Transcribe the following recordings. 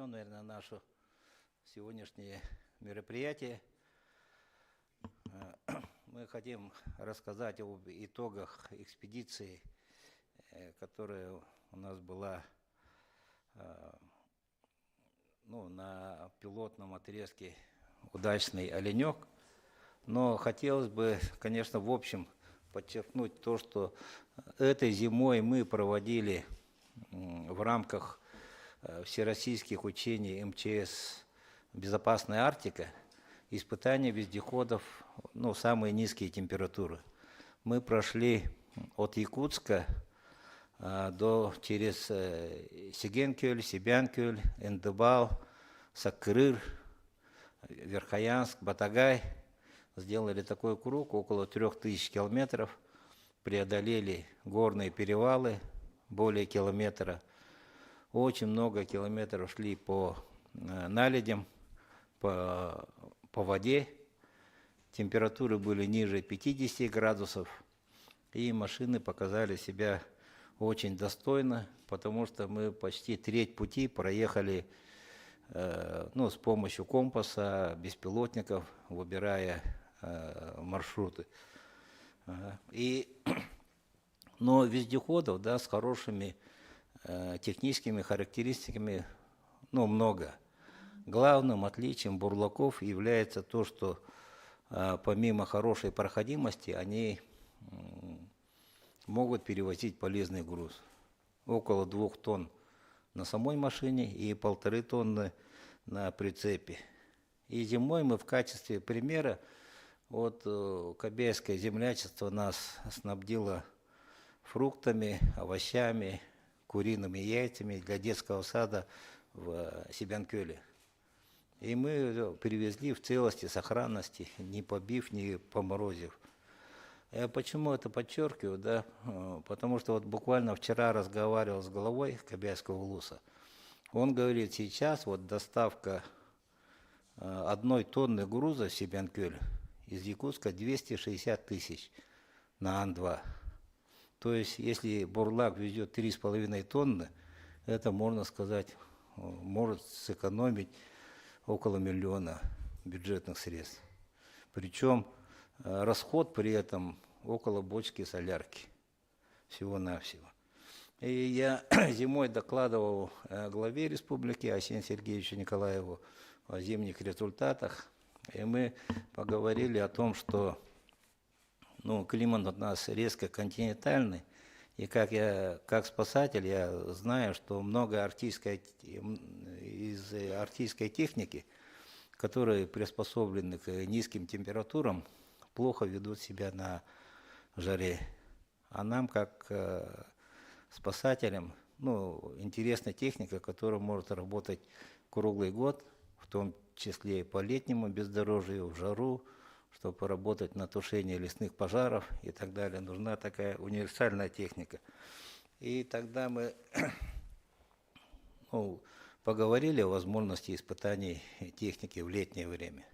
начнем, наверное, наше сегодняшнее мероприятие. Мы хотим рассказать об итогах экспедиции, которая у нас была на пилотном отрезке «Удачный Оленек». Но хотелось бы, конечно, в общем подчеркнуть то, что этой зимой мы проводили в рамках всероссийских учений МЧС «Безопасная Арктика» испытания вездеходов, самые низкие температуры. Мы прошли от Якутска через Сигенкюль, Сибянкюль, Эндебал, Саккырыр, Верхоянск, Батагай. Сделали такой круг, около 3000 километров, преодолели горные перевалы, более километра. Очень много километров шли по наледям, по воде. Температуры были ниже 50 градусов, и машины показали себя очень достойно, потому что мы почти треть пути проехали с помощью компаса, беспилотников, выбирая маршруты. Но вездеходов, с хорошими техническими характеристиками, много. Главным отличием бурлаков является то, что помимо хорошей проходимости, они могут перевозить полезный груз. Около 2 тонн на самой машине и 1,5 тонны на прицепе. И зимой мы в качестве примера, Кобяйское землячество нас снабдило фруктами, овощами, куриными яйцами для детского сада в Сибянкюле. И мы привезли в целости, сохранности, не побив, не поморозив. Я почему это подчеркиваю? Потому что буквально вчера разговаривал с главой Кобяйского улуса. Он говорит, сейчас доставка 1 тонны груза в Сибянкюль из Якутска 260 тысяч на Ан-2. То есть, если бурлак везет 3,5 тонны, это, можно сказать, может сэкономить около 1 миллиона бюджетных средств. Причем расход при этом около бочки солярки. Всего-навсего. И я зимой докладывал главе республики Арсению Сергеевичу Николаеву о зимних результатах. И мы поговорили о том, что климат у нас резко континентальный. И как спасатель, я знаю, что много из арктической техники, которые приспособлены к низким температурам, плохо ведут себя на жаре. А нам, как спасателям, интересна техника, которая может работать круглый год, в том числе и по летнему бездорожью, в жару, чтобы поработать на тушение лесных пожаров и так далее. Нужна такая универсальная техника. И тогда мы поговорили о возможности испытаний техники в летнее время.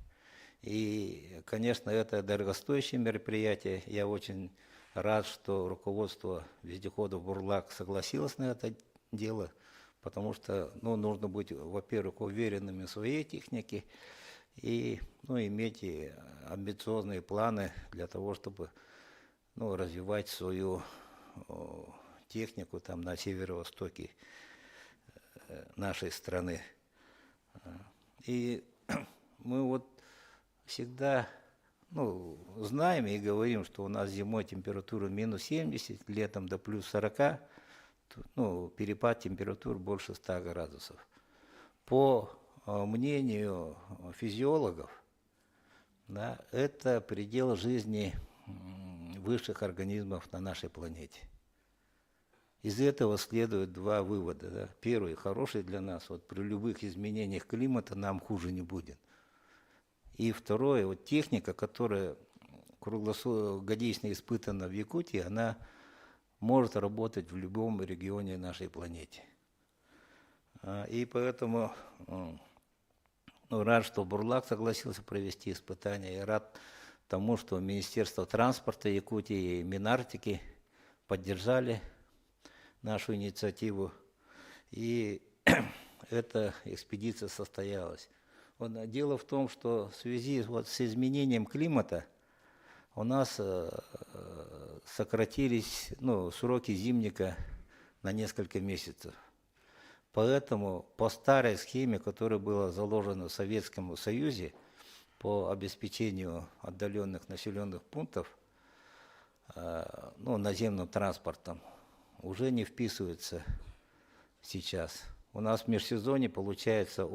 И, конечно, это дорогостоящее мероприятие. Я очень рад, что руководство вездеходов «Бурлак» согласилось на это дело, потому что нужно быть, во-первых, уверенными в своей технике и иметь амбициозные планы для того, чтобы развивать свою технику на северо-востоке нашей страны. И мы всегда знаем и говорим, что у нас зимой температура минус 70, летом до плюс 40, перепад температур больше 100 градусов. По мнению физиологов, это предел жизни высших организмов на нашей планете. Из этого следует 2 вывода. Первый, хороший для нас, при любых изменениях климата нам хуже не будет. И второе, техника, которая круглогодично испытана в Якутии, она может работать в любом регионе нашей планеты. И поэтому рад, что Бурлак согласился провести испытания, и рад тому, что Министерство транспорта Якутии и Минартики поддержали нашу инициативу. И эта экспедиция состоялась. Вот, дело в том, что в связи вот с изменением климата у нас сократились сроки зимника на несколько месяцев. Поэтому по старой схеме, которая была заложена в Советском Союзе по обеспечению отдаленных населенных пунктов наземным транспортом, уже не вписывается сейчас. У нас в межсезонье получается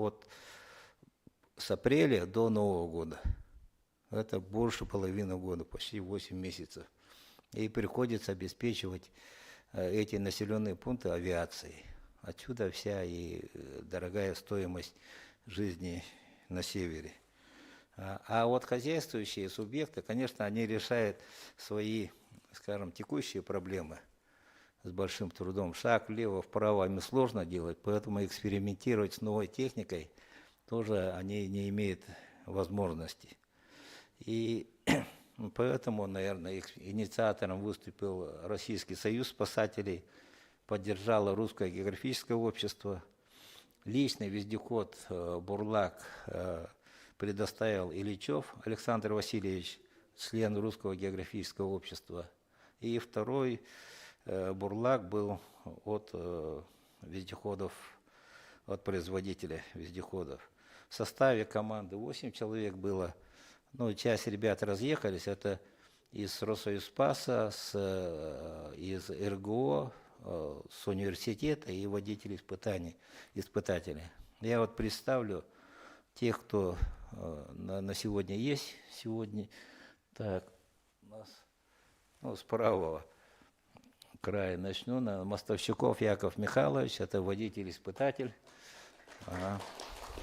с апреля до Нового года. Это больше половины года, почти 8 месяцев. И приходится обеспечивать эти населенные пункты авиацией. Отсюда вся и дорогая стоимость жизни на севере. А вот хозяйствующие субъекты, конечно, они решают свои, скажем, текущие проблемы с большим трудом. Шаг влево, вправо им сложно делать, поэтому экспериментировать с новой техникой тоже они не имеют возможности. И поэтому, наверное, инициатором выступил Российский союз спасателей, поддержало Русское географическое общество. Личный вездеход «Бурлак» предоставил Ильичев Александр Васильевич, член Русского географического общества. И второй «Бурлак» был от вездеходов, от производителя вездеходов. В составе команды 8 человек было. Часть ребят разъехались. Это из Россоюзспаса, из РГО, с университета и водители испытатели. Я вот представлю тех, кто на сегодня есть. Сегодня, так, у нас с правого края начну. Мостовщиков Яков Михайлович, это водитель-испытатель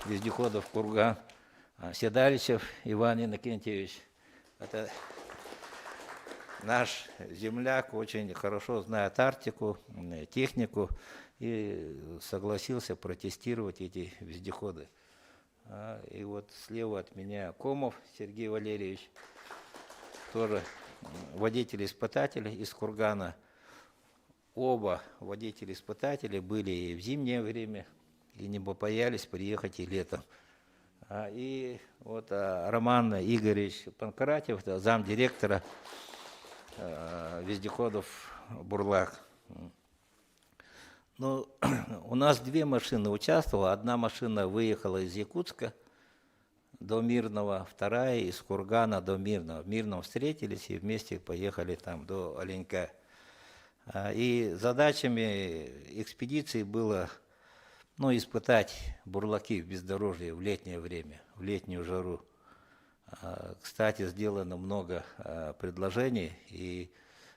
вездеходов «Курган». Седалищев Иван Иннокентьевич, это наш земляк, очень хорошо знает Арктику, технику, и согласился протестировать эти вездеходы. И вот слева от меня Комов Сергей Валерьевич, тоже водитель-испытатель из Кургана. Оба водители-испытатели были и в зимнее время, и не побоялись приехать и летом. И вот Роман Игоревич Панкратьев, замдиректора вездеходов «Бурлак». У нас 2 машины участвовало. Одна машина выехала из Якутска до Мирного, вторая из Кургана до Мирного. В Мирном встретились и вместе поехали там до Оленька. И задачами экспедиции было испытать бурлаки в бездорожье в летнее время, в летнюю жару. Кстати, сделано много предложений, и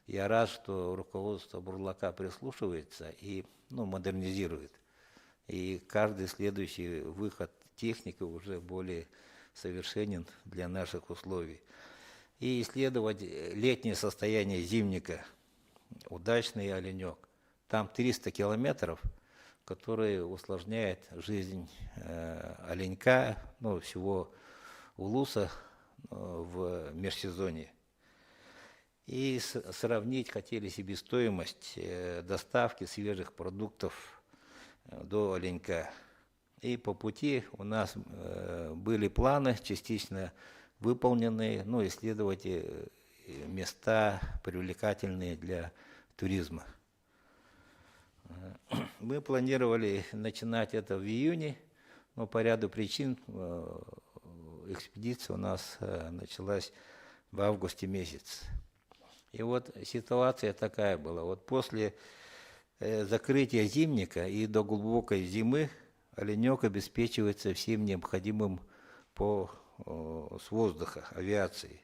я рад, что руководство бурлака прислушивается и модернизирует. И каждый следующий выход техники уже более совершенен для наших условий. И исследовать летнее состояние зимника, удачный оленек. Там 300 километров, который усложняет жизнь оленька, всего улуса в межсезонье. И сравнить хотели себестоимость доставки свежих продуктов до оленька. И по пути у нас были планы частично выполненные, исследовать места привлекательные для туризма. Мы планировали начинать это в июне, но по ряду причин экспедиция у нас началась в августе месяце. И вот ситуация такая была. Вот после закрытия зимника и до глубокой зимы оленек обеспечивается всем необходимым с воздуха, авиацией.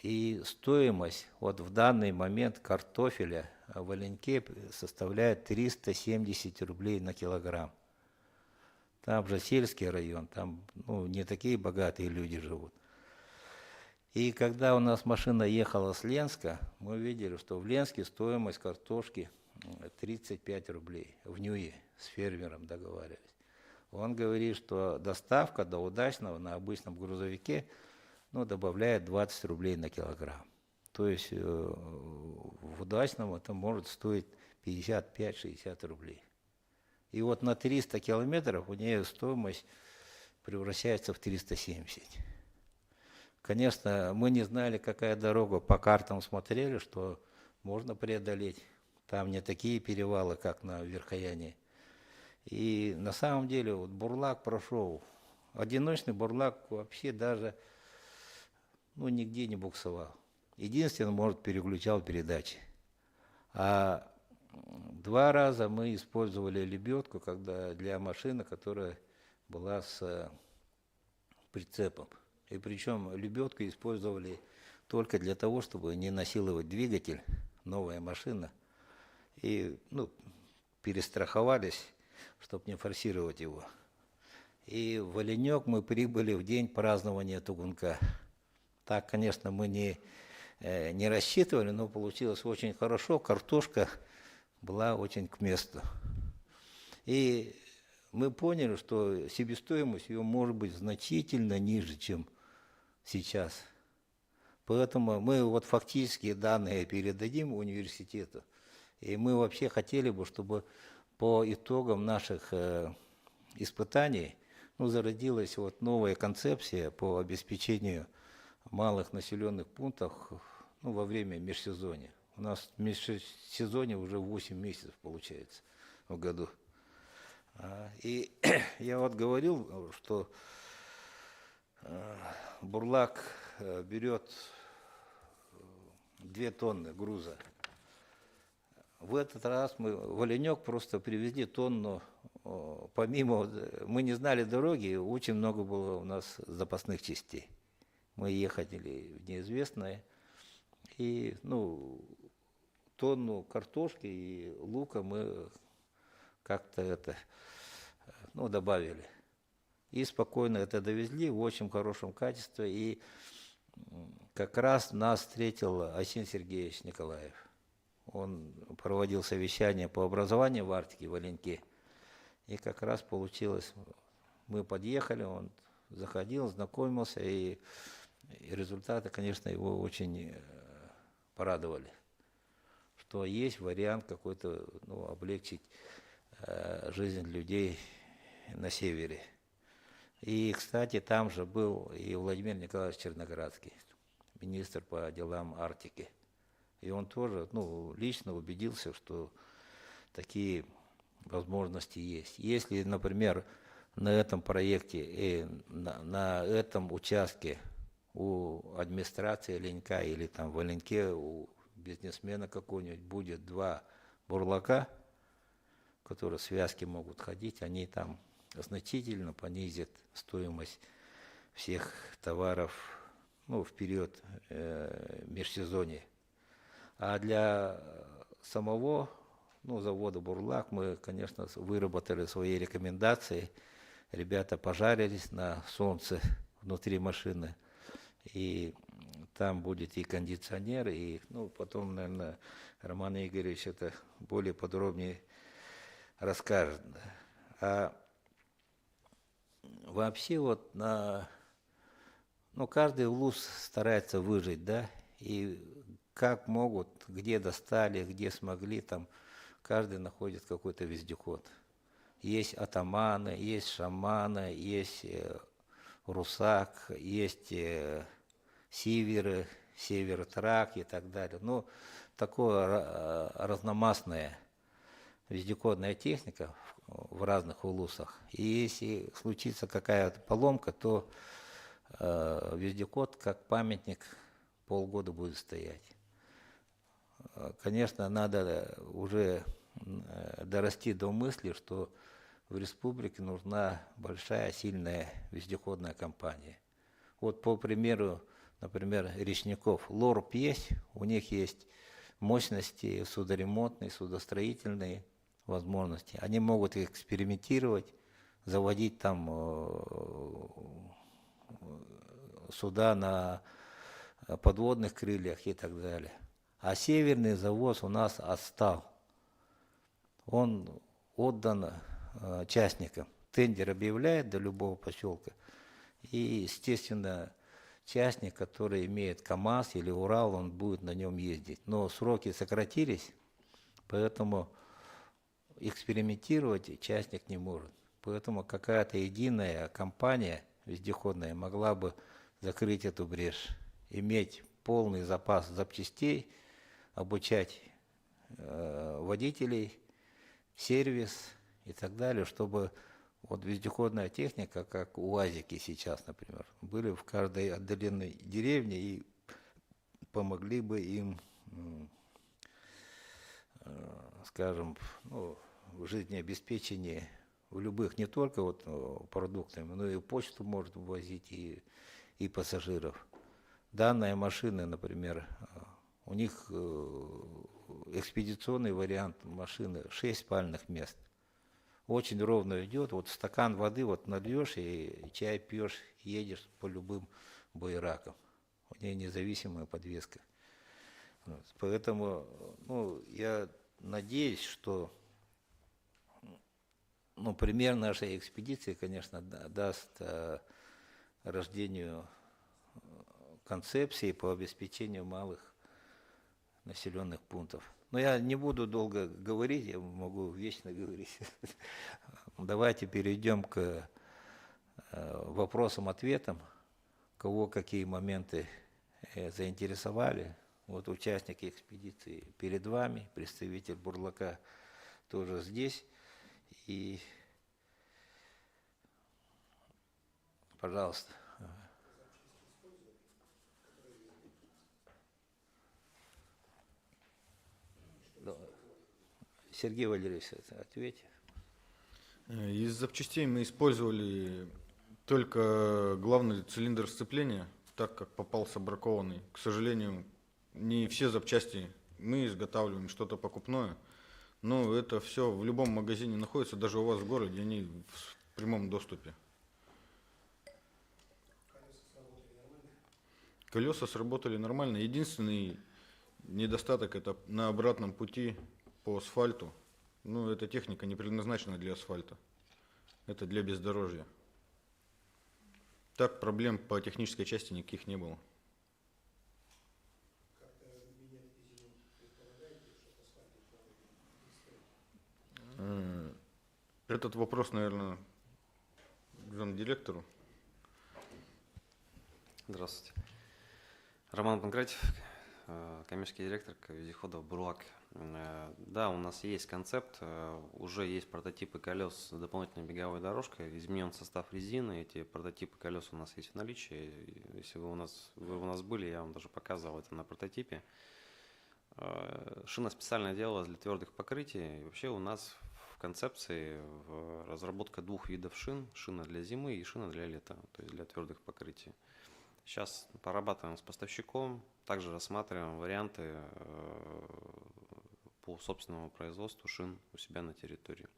И стоимость вот в данный момент картофеля в Оленьке составляет 370 рублей на килограмм. Там же сельский район, там не такие богатые люди живут. И когда у нас машина ехала с Ленска, мы видели, что в Ленске стоимость картошки 35 рублей. В Нюе с фермером договаривались. Он говорит, что доставка до Удачного на обычном грузовике добавляет 20 рублей на килограмм. То есть в Удачном это может стоить 55-60 рублей. И вот на 300 километров у нее стоимость превращается в 370. Конечно, мы не знали, какая дорога, по картам смотрели, что можно преодолеть. Там не такие перевалы, как на Верхояне. И на самом деле вот бурлак прошел. Одиночный бурлак вообще даже нигде не буксовал. Единственное, может, переключал передачи. А 2 раза мы использовали лебедку, когда для машины, которая была с прицепом. И причем лебедку использовали только для того, чтобы не насиловать двигатель, новая машина. И перестраховались, чтобы не форсировать его. И в Оленек мы прибыли в день празднования Тугунка. Так, конечно, мы не рассчитывали, но получилось очень хорошо. Картошка была очень к месту. И мы поняли, что себестоимость ее может быть значительно ниже, чем сейчас. Поэтому мы вот фактические данные передадим университету. И мы вообще хотели бы, чтобы по итогам наших испытаний зародилась вот новая концепция по обеспечению малых населенных пунктов во время межсезонья. У нас межсезонье уже 8 месяцев получается в году. И я вот говорил, что бурлак берет 2 тонны груза. В этот раз мы в Оленек просто привезли тонну, помимо, мы не знали дороги, очень много было у нас запасных частей. Мы ехали в неизвестное, и тонну картошки и лука мы как-то добавили. И спокойно это довезли в очень хорошем качестве. И как раз нас встретил Асин Сергеевич Николаев. Он проводил совещание по образованию в Арктике, в Оленьке. И как раз получилось, мы подъехали, он заходил, знакомился, и результаты, конечно, его очень порадовали. Что есть вариант какой-то облегчить жизнь людей на севере. И, кстати, там же был и Владимир Николаевич Черноградский, министр по делам Арктики. И он тоже лично убедился, что такие возможности есть. Если, например, на этом проекте и на этом участке у администрации Оленька или там в Оленьке у бизнесмена какого-нибудь будет 2 бурлака, которые связки могут ходить, они там значительно понизят стоимость всех товаров в период межсезонья. А для самого завода «Бурлак» мы, конечно, выработали свои рекомендации. Ребята пожарились на солнце внутри машины. И там будет и кондиционер, и потом, наверное, Роман Игоревич это более подробнее расскажет. А вообще вот каждый вуз старается выжить, да, и как могут, где достали, где смогли, там каждый находит какой-то вездеход. Есть атаманы, есть шаманы, есть русак, есть сиверы, северотрак и так далее. Такое разномастная вездеходная техника в разных улусах. И если случится какая-то поломка, то вездеход как памятник полгода будет стоять. Конечно, надо уже дорасти до мысли, что в республике нужна большая, сильная вездеходная компания. Вот по примеру, например, речников. ЛОРП есть, у них есть мощности судоремонтные, судостроительные возможности. Они могут экспериментировать, заводить там суда на подводных крыльях и так далее. А северный завоз у нас отстал. Он отдан частникам. Тендер объявляет до любого поселка. И, естественно, частник, который имеет КАМАЗ или Урал, он будет на нем ездить. Но сроки сократились, поэтому экспериментировать частник не может. Поэтому какая-то единая компания вездеходная могла бы закрыть эту брешь, иметь полный запас запчастей, обучать водителей, сервис и так далее, чтобы вот вездеходная техника, как УАЗики сейчас, например, были в каждой отдаленной деревне и помогли бы им, скажем, ну, в жизнеобеспечении в любых, не только вот продуктами, но и почту может ввозить, и пассажиров. Данная машина, например, у них экспедиционный вариант машины 6 спальных мест. Очень ровно идет, вот стакан воды вот нальешь и чай пьешь, едешь по любым буеракам. У нее независимая подвеска. Вот. Поэтому ну, я надеюсь, что ну, пример нашей экспедиции, конечно, даст рождению концепции по обеспечению малых населенных пунктов. Но я не буду долго говорить, я могу вечно говорить. Давайте перейдем к вопросам-ответам, кого какие моменты заинтересовали. Вот участники экспедиции перед вами, представитель Бурлака тоже здесь. И, пожалуйста. Сергей Валерьевич, ответьте. Из запчастей мы использовали только главный цилиндр сцепления, так как попался бракованный. К сожалению, не все запчасти мы изготавливаем, что-то покупное. Но это все в любом магазине находится, даже у вас в городе, они в прямом доступе. Колеса сработали нормально. Единственный недостаток — это на обратном пути по асфальту. Ну, эта техника не предназначена для асфальта. Это для бездорожья. Так проблем по технической части никаких не было. Этот вопрос, наверное, замдиректору. Здравствуйте. Роман Панкратьев, коммерческий директор вездеходов «Бурлак». Да, у нас есть концепт, уже есть прототипы колес с дополнительной беговой дорожкой, изменен состав резины, эти прототипы колес у нас есть в наличии. Если вы у нас были, я вам даже показывал это на прототипе. Шина специально делалась для твердых покрытий. И вообще у нас в концепции разработка двух видов шин: шина для зимы и шина для лета, то есть для твердых покрытий. Сейчас порабатываем с поставщиком, также рассматриваем варианты по собственному производству шин у себя на территории.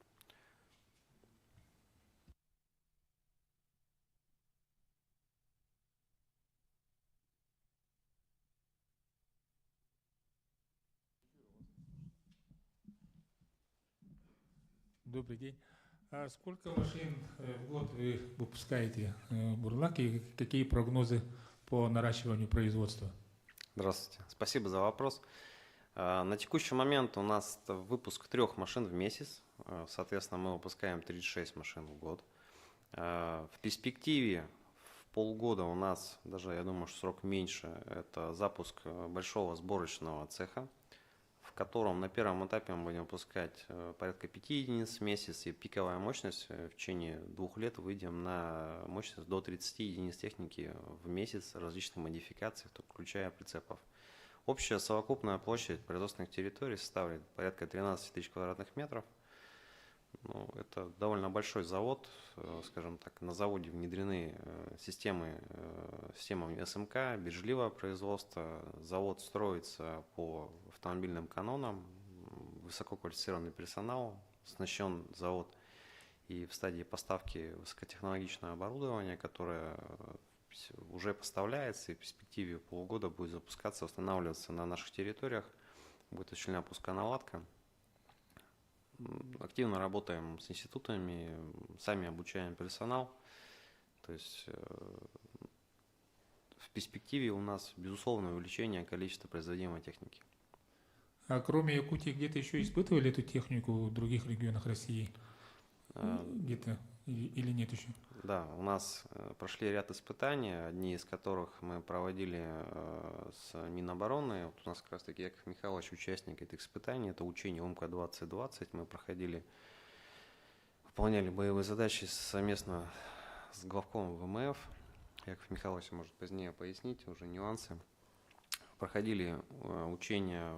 Добрый день. А сколько машин в год вы выпускаете Бурлак и какие прогнозы по наращиванию производства? Здравствуйте. Спасибо за вопрос. На текущий момент у нас выпуск 3 машин в месяц. Соответственно, мы выпускаем 36 машин в год. В перспективе в полгода у нас, даже я думаю, что срок меньше, это запуск большого сборочного цеха, в котором на первом этапе мы будем выпускать порядка 5 единиц в месяц, и пиковая мощность в течение 2 лет выйдем на мощность до 30 единиц техники в месяц различных модификаций, включая прицепов. Общая совокупная площадь производственных территорий составляет порядка 13 тысяч квадратных метров. Ну, это довольно большой завод, скажем так. На заводе внедрены системы СМК, биржливое производство. Завод строится по автомобильным канонам, высококвалифицированный персонал, оснащен завод и в стадии поставки высокотехнологичного оборудования, которое уже поставляется и в перспективе полугода будет запускаться, устанавливаться на наших территориях. Будет осуществлена пусконаладка. Активно работаем с институтами, сами обучаем персонал. То есть в перспективе у нас безусловное увеличение количества производимой техники. А кроме Якутии, где-то еще испытывали эту технику в других регионах России? Где-то или нет еще? Да, у нас прошли ряд испытаний, одни из которых мы проводили с Минобороны. Вот у нас как раз таки Яков Михайлович участник этих испытаний. Это учение ОМК-2020. Мы проходили, выполняли боевые задачи совместно с главкомом ВМФ. Яков Михайлович может позднее пояснить уже нюансы. Проходили учения,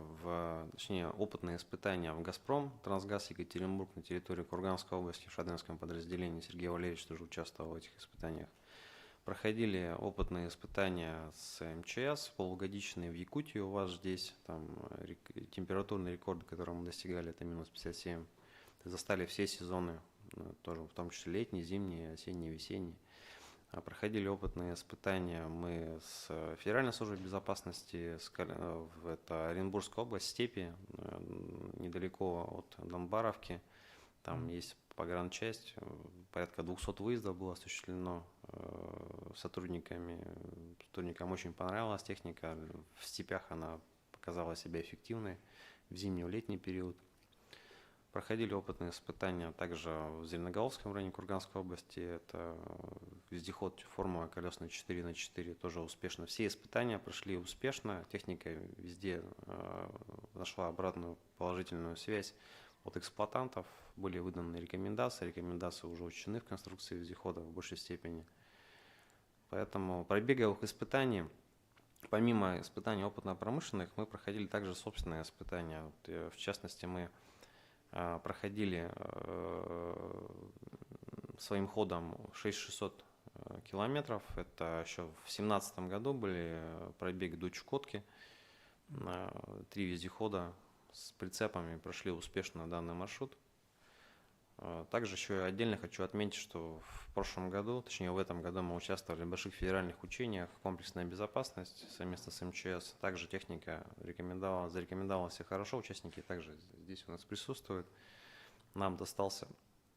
точнее опытные испытания в «Газпром», «Трансгаз», Екатеринбург на территории Курганской области, в Шадринском подразделении. Сергей Валерьевич тоже участвовал в этих испытаниях. Проходили опытные испытания с МЧС, полугодичные в Якутии у вас здесь. Там температурный рекорд, который мы достигали, это минус 57. Застали все сезоны, тоже в том числе летний, зимний, осенний, весенний. Проходили опытные испытания мы с Федеральной службой безопасности, это Оренбургская область, степи, недалеко от Донбаровки. Там есть погранчасть, порядка 200 выездов было осуществлено сотрудниками. Сотрудникам очень понравилась техника, в степях она показала себя эффективной в зимний и летний период. Проходили опытные испытания также в Зеленоголовском районе Курганской области. Это вездеход форма колесная 4х4, тоже успешно. Все испытания прошли успешно. Техника везде нашла обратную положительную связь от эксплуатантов. Были выданы рекомендации. Рекомендации уже учтены в конструкции вездехода в большей степени. Поэтому пробеговых испытаний, помимо испытаний опытно-промышленных, мы проходили также собственные испытания. В частности, мы проходили своим ходом 6600 километров. Это еще в 2017 году были пробеги до Чукотки. 3 вездехода с прицепами прошли успешно данный маршрут. Также еще отдельно хочу отметить, что в прошлом году, точнее в этом году мы участвовали в больших федеральных учениях «Комплексная безопасность» совместно с МЧС. Также техника зарекомендовала себя хорошо, участники также здесь у нас присутствуют. Нам достался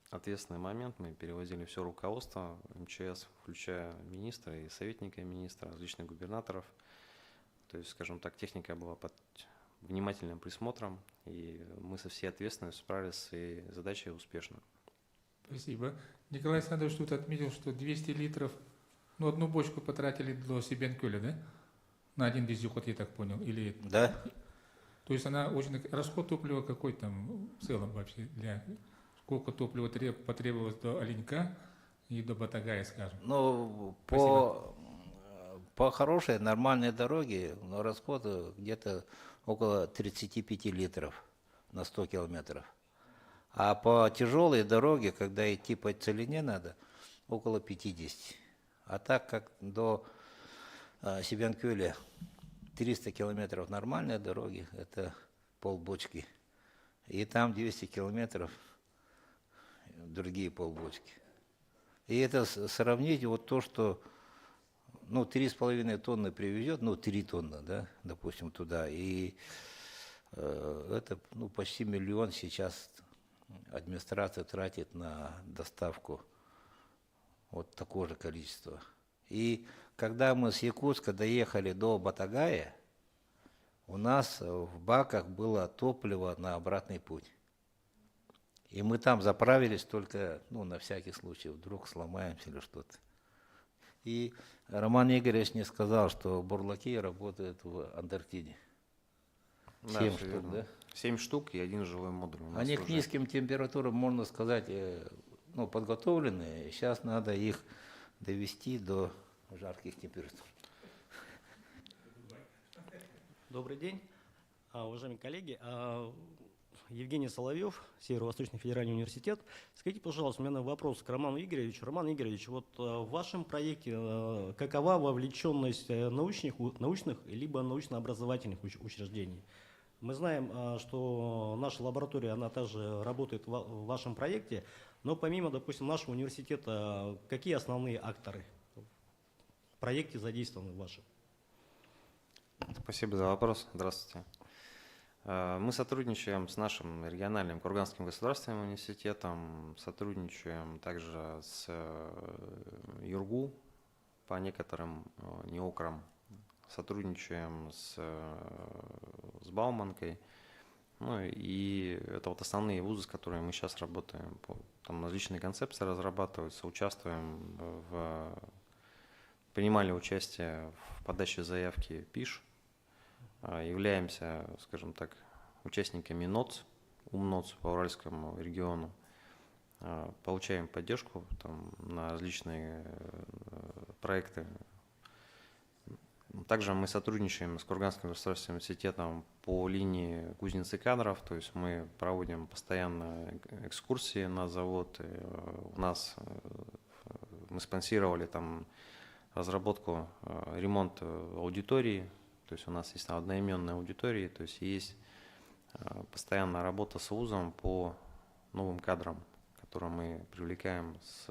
ответственный момент, мы перевозили все руководство МЧС, включая министра и советника министра, различных губернаторов. То есть, скажем так, техника была под внимательным присмотром, и мы со всей ответственностью справились с своей задачей успешно. Спасибо. Николай Александрович тут отметил, что 200 литров, одну бочку потратили до Сибенкюля, да? На один вездеход, я так понял, или... Да? То есть она очень... Расход топлива какой там в целом вообще? Сколько топлива потребовалось до Оленька и до Батагая, скажем? Ну, Спасибо. по хорошей, нормальной дороге, расход где-то около 35 литров на 100 километров. А по тяжелой дороге, когда идти по целине надо, около 50. А так как до Сибенкюля 300 километров нормальной дороги, это полбочки. И там 200 километров другие полбочки. И это сравнить вот то, что 3,5 тонны привезет, 3 тонны, да, допустим, туда. И это почти 1 миллион сейчас администрация тратит на доставку вот такого же количества. И когда мы с Якутска доехали до Батагая, у нас в баках было топливо на обратный путь. И мы там заправились только, на всякий случай, вдруг сломаемся или что-то. И Роман Игоревич мне сказал, что бурлаки работают в Антарктиде. Да, 7 все штук, верно. да? 7 штук и 1 жилой модуль. У нас Они к уже. низким температурам, можно сказать, подготовленные. Сейчас надо их довести до жарких температур. Добрый день, уважаемые коллеги. Евгений Соловьев, Северо-Восточный федеральный университет. Скажите, пожалуйста, у меня вопрос к Роману Игоревичу. Роман Игоревич, вот в вашем проекте какова вовлеченность научных либо научно-образовательных учреждений? Мы знаем, что наша лаборатория, она также работает в вашем проекте, но помимо, допустим, нашего университета, какие основные акторы в проекте задействованы ваши? Спасибо за вопрос. Здравствуйте. Мы сотрудничаем с нашим региональным Курганским государственным университетом, сотрудничаем также с ЮрГУ по некоторым неокрам, сотрудничаем с Бауманкой. Ну и это вот основные вузы, с которыми мы сейчас работаем. Там различные концепции разрабатываются, участвуем принимали участие в подаче заявки ПИШ, являемся, скажем так, участниками НОЦ, УМНОЦ по Уральскому региону, получаем поддержку там, на различные проекты. Также мы сотрудничаем с Курганским государственным университетом по линии кузницы кадров, то есть мы проводим постоянно экскурсии на завод. Мы спонсировали там разработку, ремонт аудитории, то есть у нас есть одноименная аудитория, то есть есть постоянная работа с вузом по новым кадрам, которые мы привлекаем с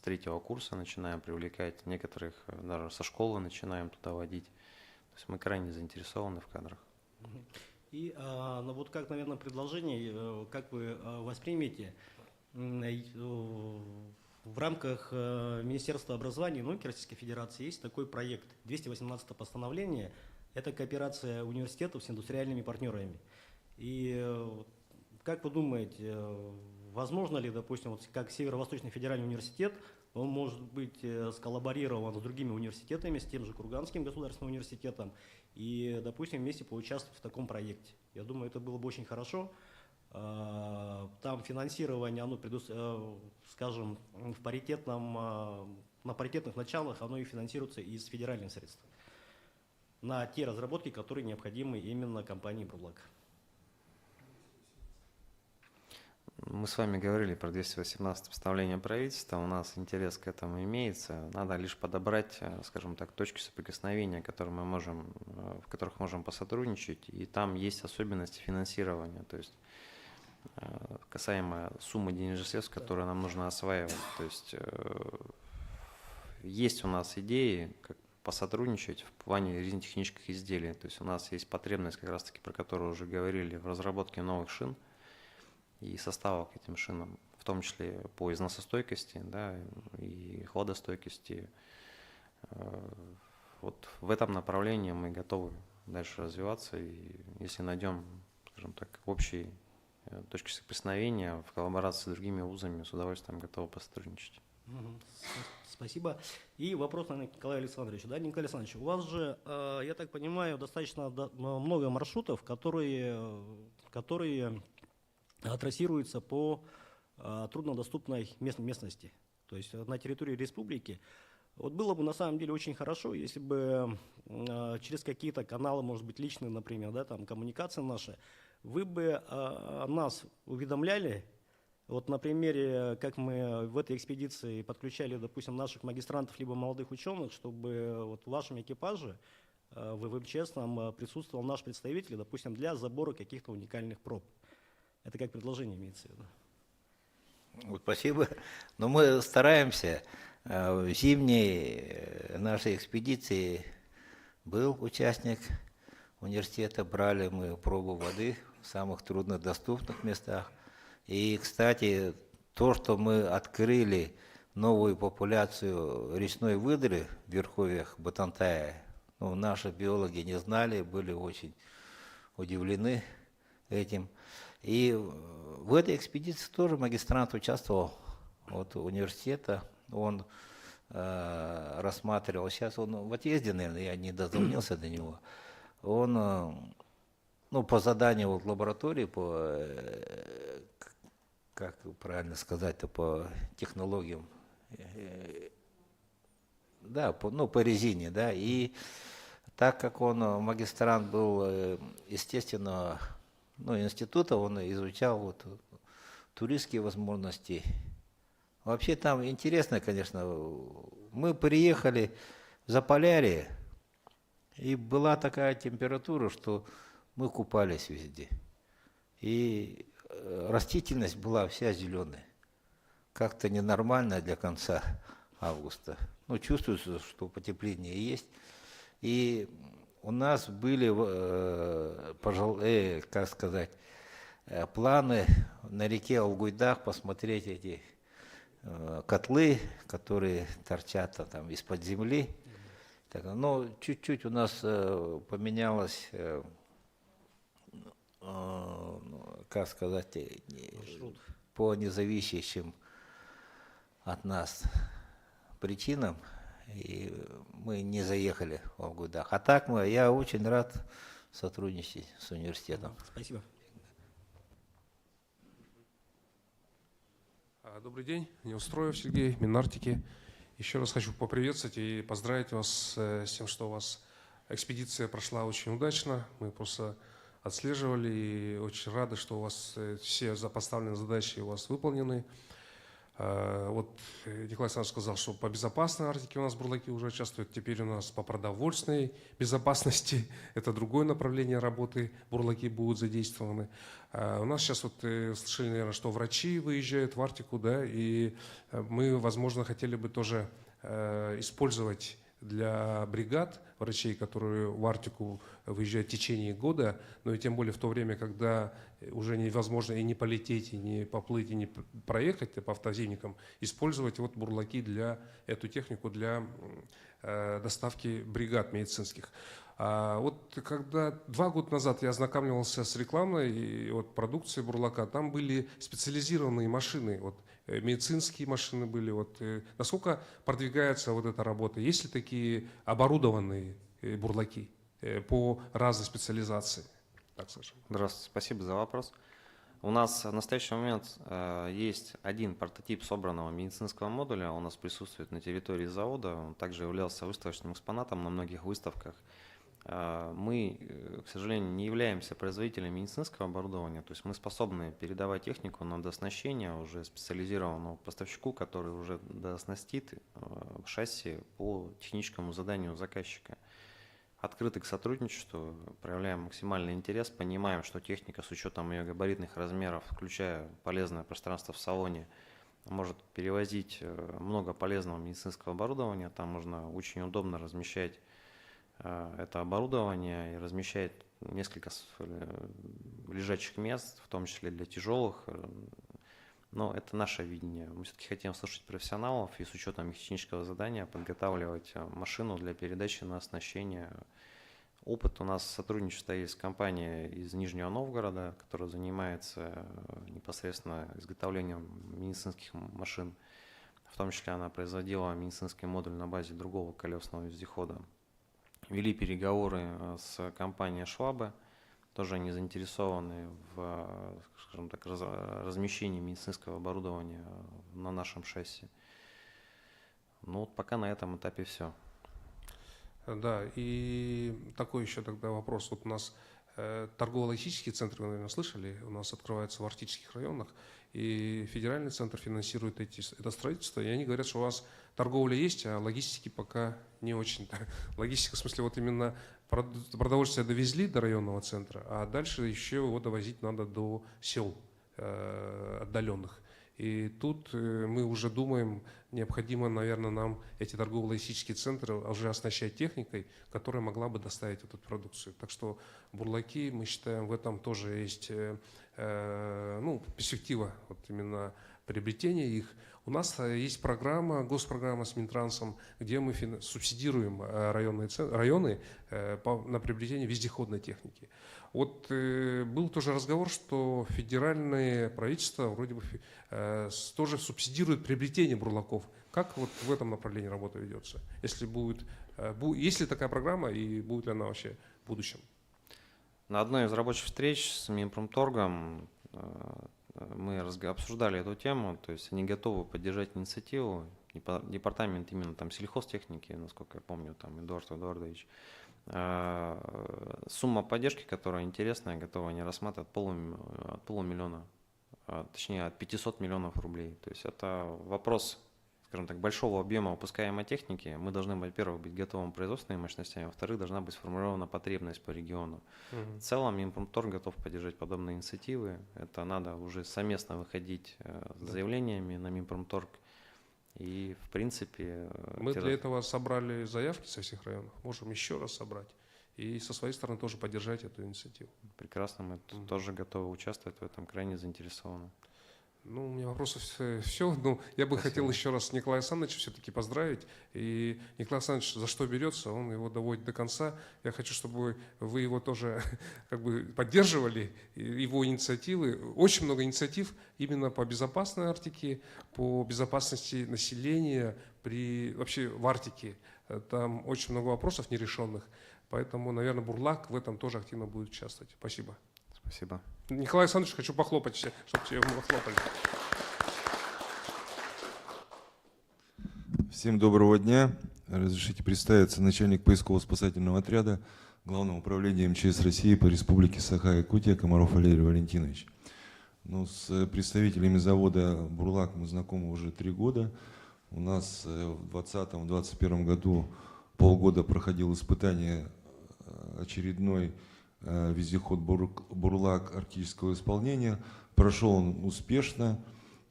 3-го курса, начинаем привлекать некоторых, даже со школы начинаем туда водить. То есть мы крайне заинтересованы в кадрах. И ну вот как, наверное, предложение, как вы воспримете в рамках Министерства образования и науки Российской Федерации есть такой проект 218 постановление. Это кооперация университетов с индустриальными партнерами. И как вы думаете, возможно ли, допустим, вот как Северо-Восточный федеральный университет, он может быть сколлаборирован с другими университетами, с тем же Курганским государственным университетом, и, допустим, вместе поучаствовать в таком проекте? Я думаю, это было бы очень хорошо. Там финансирование, оно, скажем, на паритетных началах оно и финансируется из федеральных средств на те разработки, которые необходимы именно компании «Бурлак». Мы с вами говорили про 218 постановление правительства, у нас интерес к этому имеется, надо лишь подобрать, скажем так, точки соприкосновения, в которых можем посотрудничать, и там есть особенности финансирования, то есть касаемо суммы денежных средств, которые нам нужно осваивать. То есть у нас идеи, как посотрудничать в плане резинотехнических изделий. То есть у нас есть потребность, как раз таки, про которую уже говорили, в разработке новых шин и составов к этим шинам, в том числе по износостойкости, да, и хладостойкости. Вот в этом направлении мы готовы дальше развиваться, и если найдем, скажем так, общие точки соприкосновения в коллаборации с другими вузами, с удовольствием готовы посотрудничать. Спасибо. И вопрос на Николая Александровича. Да, Николай Александрович, у вас же, я так понимаю, достаточно много маршрутов, которые трассируются по труднодоступной местности, то есть на территории республики. Вот было бы на самом деле очень хорошо, если бы через какие-то каналы, может быть, личные, например, да, там коммуникации наши, вы бы нас уведомляли, вот на примере, как мы в этой экспедиции подключали, допустим, наших магистрантов либо молодых ученых, чтобы вот в вашем экипаже, в МЧС там присутствовал наш представитель, допустим, для забора каких-то уникальных проб. Это как предложение имеется в виду. Вот, спасибо. Но мы стараемся. В зимней нашей экспедиции был участник университета, брали мы пробу воды в самых труднодоступных местах. И, кстати, то, что мы открыли новую популяцию речной выдры в верховьях Батантая, ну, наши биологи не знали, были очень удивлены этим. И в этой экспедиции тоже магистрант участвовал от университета. Он рассматривал, сейчас он в отъезде, наверное, я не дозвонился до него. Он, ну, по заданию вот лаборатории, как правильно сказать-то, по технологиям, да, по резине, да, и так как он магистрант был, естественно, института, он изучал вот туристские возможности. Вообще там интересно, конечно, мы приехали в Заполярье, и была такая температура, что мы купались везде. И растительность была вся зеленая. Как-то ненормально для конца августа. Ну, чувствуется, что потепление есть. И у нас были, как сказать, планы на реке Алгуйдах посмотреть эти котлы, которые торчат там из-под земли. Но чуть-чуть у нас поменялось ну, как сказать, Маршрут. по независящим от нас причинам, и мы не заехали в Алгудах. А так я очень рад сотрудничать с университетом. Спасибо. Добрый день, Неустроев Сергей, Минартики. Еще раз хочу поприветствовать и поздравить вас с тем, что у вас экспедиция прошла очень удачно. Мы просто отслеживали и очень рады, что у вас все поставленные задачи у вас выполнены. Вот Николай Александрович сказал, что по безопасной Арктике у нас бурлаки уже участвуют. Теперь у нас по продовольственной безопасности, это другое направление работы, бурлаки будут задействованы. У нас сейчас вот слышали, наверное, что врачи выезжают в Арктику, да, и мы, возможно, хотели бы тоже использовать для бригад врачей, которые в Арктику выезжают в течение года, но и тем более в то время, когда уже невозможно и не полететь, и не поплыть, и не проехать по автозимникам, использовать вот бурлаки для эту технику для доставки бригад медицинских. Вот когда 2 года назад я ознакомливался с рекламой вот, продукции бурлака, там были специализированные машины, вот, медицинские машины были. Вот, насколько продвигается вот эта работа? Есть ли такие оборудованные бурлаки по разной специализации? Так скажем. Здравствуйте, спасибо за вопрос. У нас в настоящий момент есть один прототип собранного медицинского модуля. Он у нас присутствует на территории завода. Он также являлся выставочным экспонатом на многих выставках. Мы, к сожалению, не являемся производителем медицинского оборудования, то есть мы способны передавать технику на дооснащение уже специализированному поставщику, который уже дооснастит шасси по техническому заданию заказчика. Открыты к сотрудничеству, проявляем максимальный интерес, понимаем, что техника с учетом ее габаритных размеров, включая полезное пространство в салоне, может перевозить много полезного медицинского оборудования, там можно очень удобно размещать это оборудование и размещает несколько лежачих мест, в том числе для тяжелых. Но это наше видение. Мы все-таки хотим слушать профессионалов и с учетом их технического задания подготавливать машину для передачи на оснащение. Опыт у нас сотрудничества есть с компанией из Нижнего Новгорода, которая занимается непосредственно изготовлением медицинских машин. В том числе она производила медицинский модуль на базе другого колесного вездехода. Вели переговоры с компанией Швабе, тоже они заинтересованы в, скажем так, размещении медицинского оборудования на нашем шасси. Ну вот пока на этом этапе все. Да, и такой еще тогда вопрос. Вот у нас торгово-логистические центры, вы, наверное, слышали, у нас открываются в арктических районах, и федеральный центр финансирует это строительство, и они говорят, что у вас торговля есть, а логистики пока не очень-то. Логистика, в смысле, вот именно продовольствие довезли до районного центра, а дальше еще его довозить надо до сел отдаленных. И тут мы уже думаем, необходимо, наверное, нам эти торгово-логистические центры уже оснащать техникой, которая могла бы доставить эту продукцию. Так что бурлаки, мы считаем, в этом тоже есть перспектива вот именно приобретения их. У нас есть программа, госпрограмма с Минтрансом, где мы субсидируем районы на приобретение вездеходной техники. Вот был тоже разговор, что федеральное правительство вроде бы тоже субсидирует приобретение бурлаков. Как вот в этом направлении работа ведется? Если есть ли такая программа и будет ли она вообще в будущем? На одной из рабочих встреч с Минпромторгом мы обсуждали эту тему, то есть они готовы поддержать инициативу. Департамент именно там сельхозтехники, насколько я помню, там Эдуард Эдуардович. Сумма поддержки, которая интересная, готова они рассматривать от полумиллиона, точнее от 500 миллионов рублей. То есть это вопрос, скажем так, большого объема выпускаемой техники. Мы должны, во-первых, быть готовым производственными мощностями, во-вторых, должна быть сформирована потребность по региону. В целом Минпромторг готов поддержать подобные инициативы. Это надо уже совместно выходить с заявлениями на Минпромторг. И, в принципе... Мы для этого собрали заявки со всех районов, можем еще раз собрать. И со своей стороны тоже поддержать эту инициативу. Прекрасно, мы тоже готовы участвовать в этом, крайне заинтересованы. Ну, у меня вопросов все. Ну, я бы хотел еще раз Николая Александровича все-таки поздравить. И Николай Александрович за что берется, он его доводит до конца. Я хочу, чтобы вы его тоже как бы поддерживали, его инициативы. Очень много инициатив именно по безопасной Арктике, по безопасности населения вообще в Арктике. Там очень много вопросов нерешенных. Поэтому, наверное, Бурлак в этом тоже активно будет участвовать. Спасибо. Спасибо. Николай Александрович, хочу похлопать, чтобы тебе похлопали. Всем доброго дня. Разрешите представиться, начальник поисково-спасательного отряда Главного управления МЧС России по Республике Саха-Якутия Комаров Валерий Валентинович. Ну, с представителями завода «Бурлак» мы знакомы уже 3 года. У нас в 2020-2021 году полгода проходил испытание очередной вездеход «Бурлак» арктического исполнения. Прошел он успешно.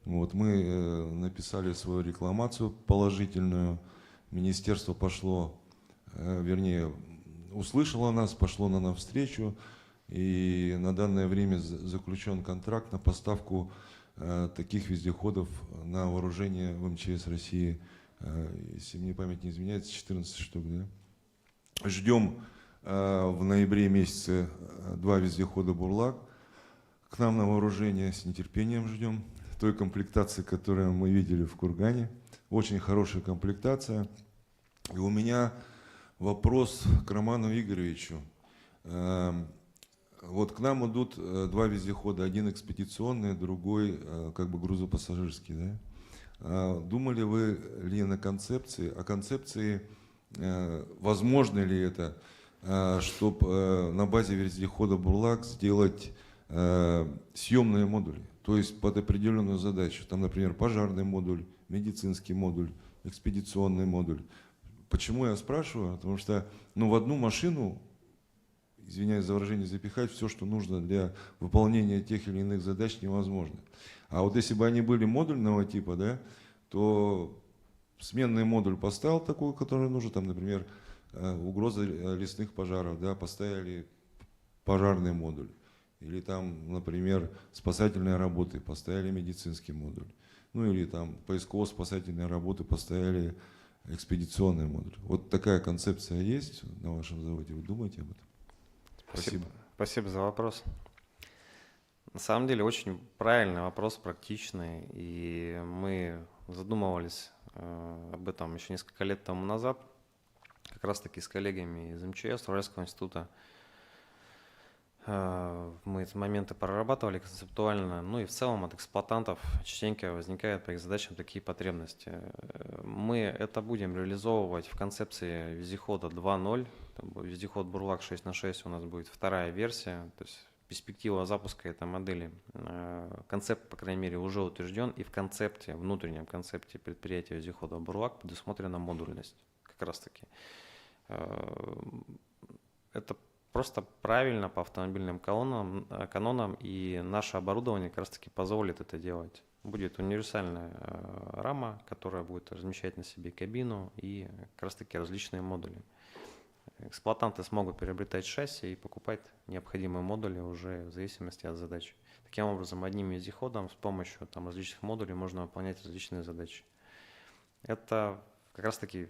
Вот, мы написали свою рекламацию положительную. Министерство пошло, вернее, услышало нас, пошло нам навстречу. И на данное время заключен контракт на поставку таких вездеходов на вооружение в МЧС России. Если мне память не изменяется, 14 штук. Да? Ждем в ноябре месяце 2 вездехода «Бурлак» к нам на вооружение. С нетерпением ждем той комплектации, которую мы видели в Кургане. Очень хорошая комплектация. И у меня вопрос к Роману Игоревичу. Вот к нам идут 2 вездехода, один экспедиционный, другой как бы грузопассажирский. Да? Думали вы ли на концепции, о концепции, возможно ли это, чтобы на базе вездехода «Бурлак» сделать съемные модули, то есть под определенную задачу. Там, например, пожарный модуль, медицинский модуль, экспедиционный модуль. Почему я спрашиваю? Потому что в одну машину, извиняюсь за выражение, запихать все, что нужно для выполнения тех или иных задач, невозможно. А вот если бы они были модульного типа, да, то сменный модуль поставил такой, который нужен, там, например, угроза лесных пожаров, да, поставили пожарный модуль. Или там, например, спасательные работы, поставили медицинский модуль. Ну или там поисково-спасательные работы, поставили экспедиционный модуль. Вот такая концепция есть на вашем заводе, вы думаете об этом? Спасибо. Спасибо за вопрос. На самом деле очень правильный вопрос, практичный, и мы задумывались об этом еще несколько лет тому назад, как раз таки с коллегами из МЧС, Уральского института. Мы эти моменты прорабатывали концептуально, ну и в целом от эксплуатантов частенько возникают по их задачам такие потребности. Мы это будем реализовывать в концепции вездехода 2.0, вездеход «Бурлак» 6х6 у нас будет 2-я версия, то есть перспектива запуска этой модели. Концепт, по крайней мере, уже утвержден, и в концепте, внутреннем концепте предприятия вездехода «Бурлак» предусмотрена модульность, как раз таки. Это просто правильно по автомобильным канонам, и наше оборудование как раз таки позволит это делать. Будет универсальная рама, которая будет размещать на себе кабину и как раз таки различные модули. Эксплуатанты смогут приобретать шасси и покупать необходимые модули уже в зависимости от задач. Таким образом, одним вездеходом с помощью различных модулей можно выполнять различные задачи. Это как раз таки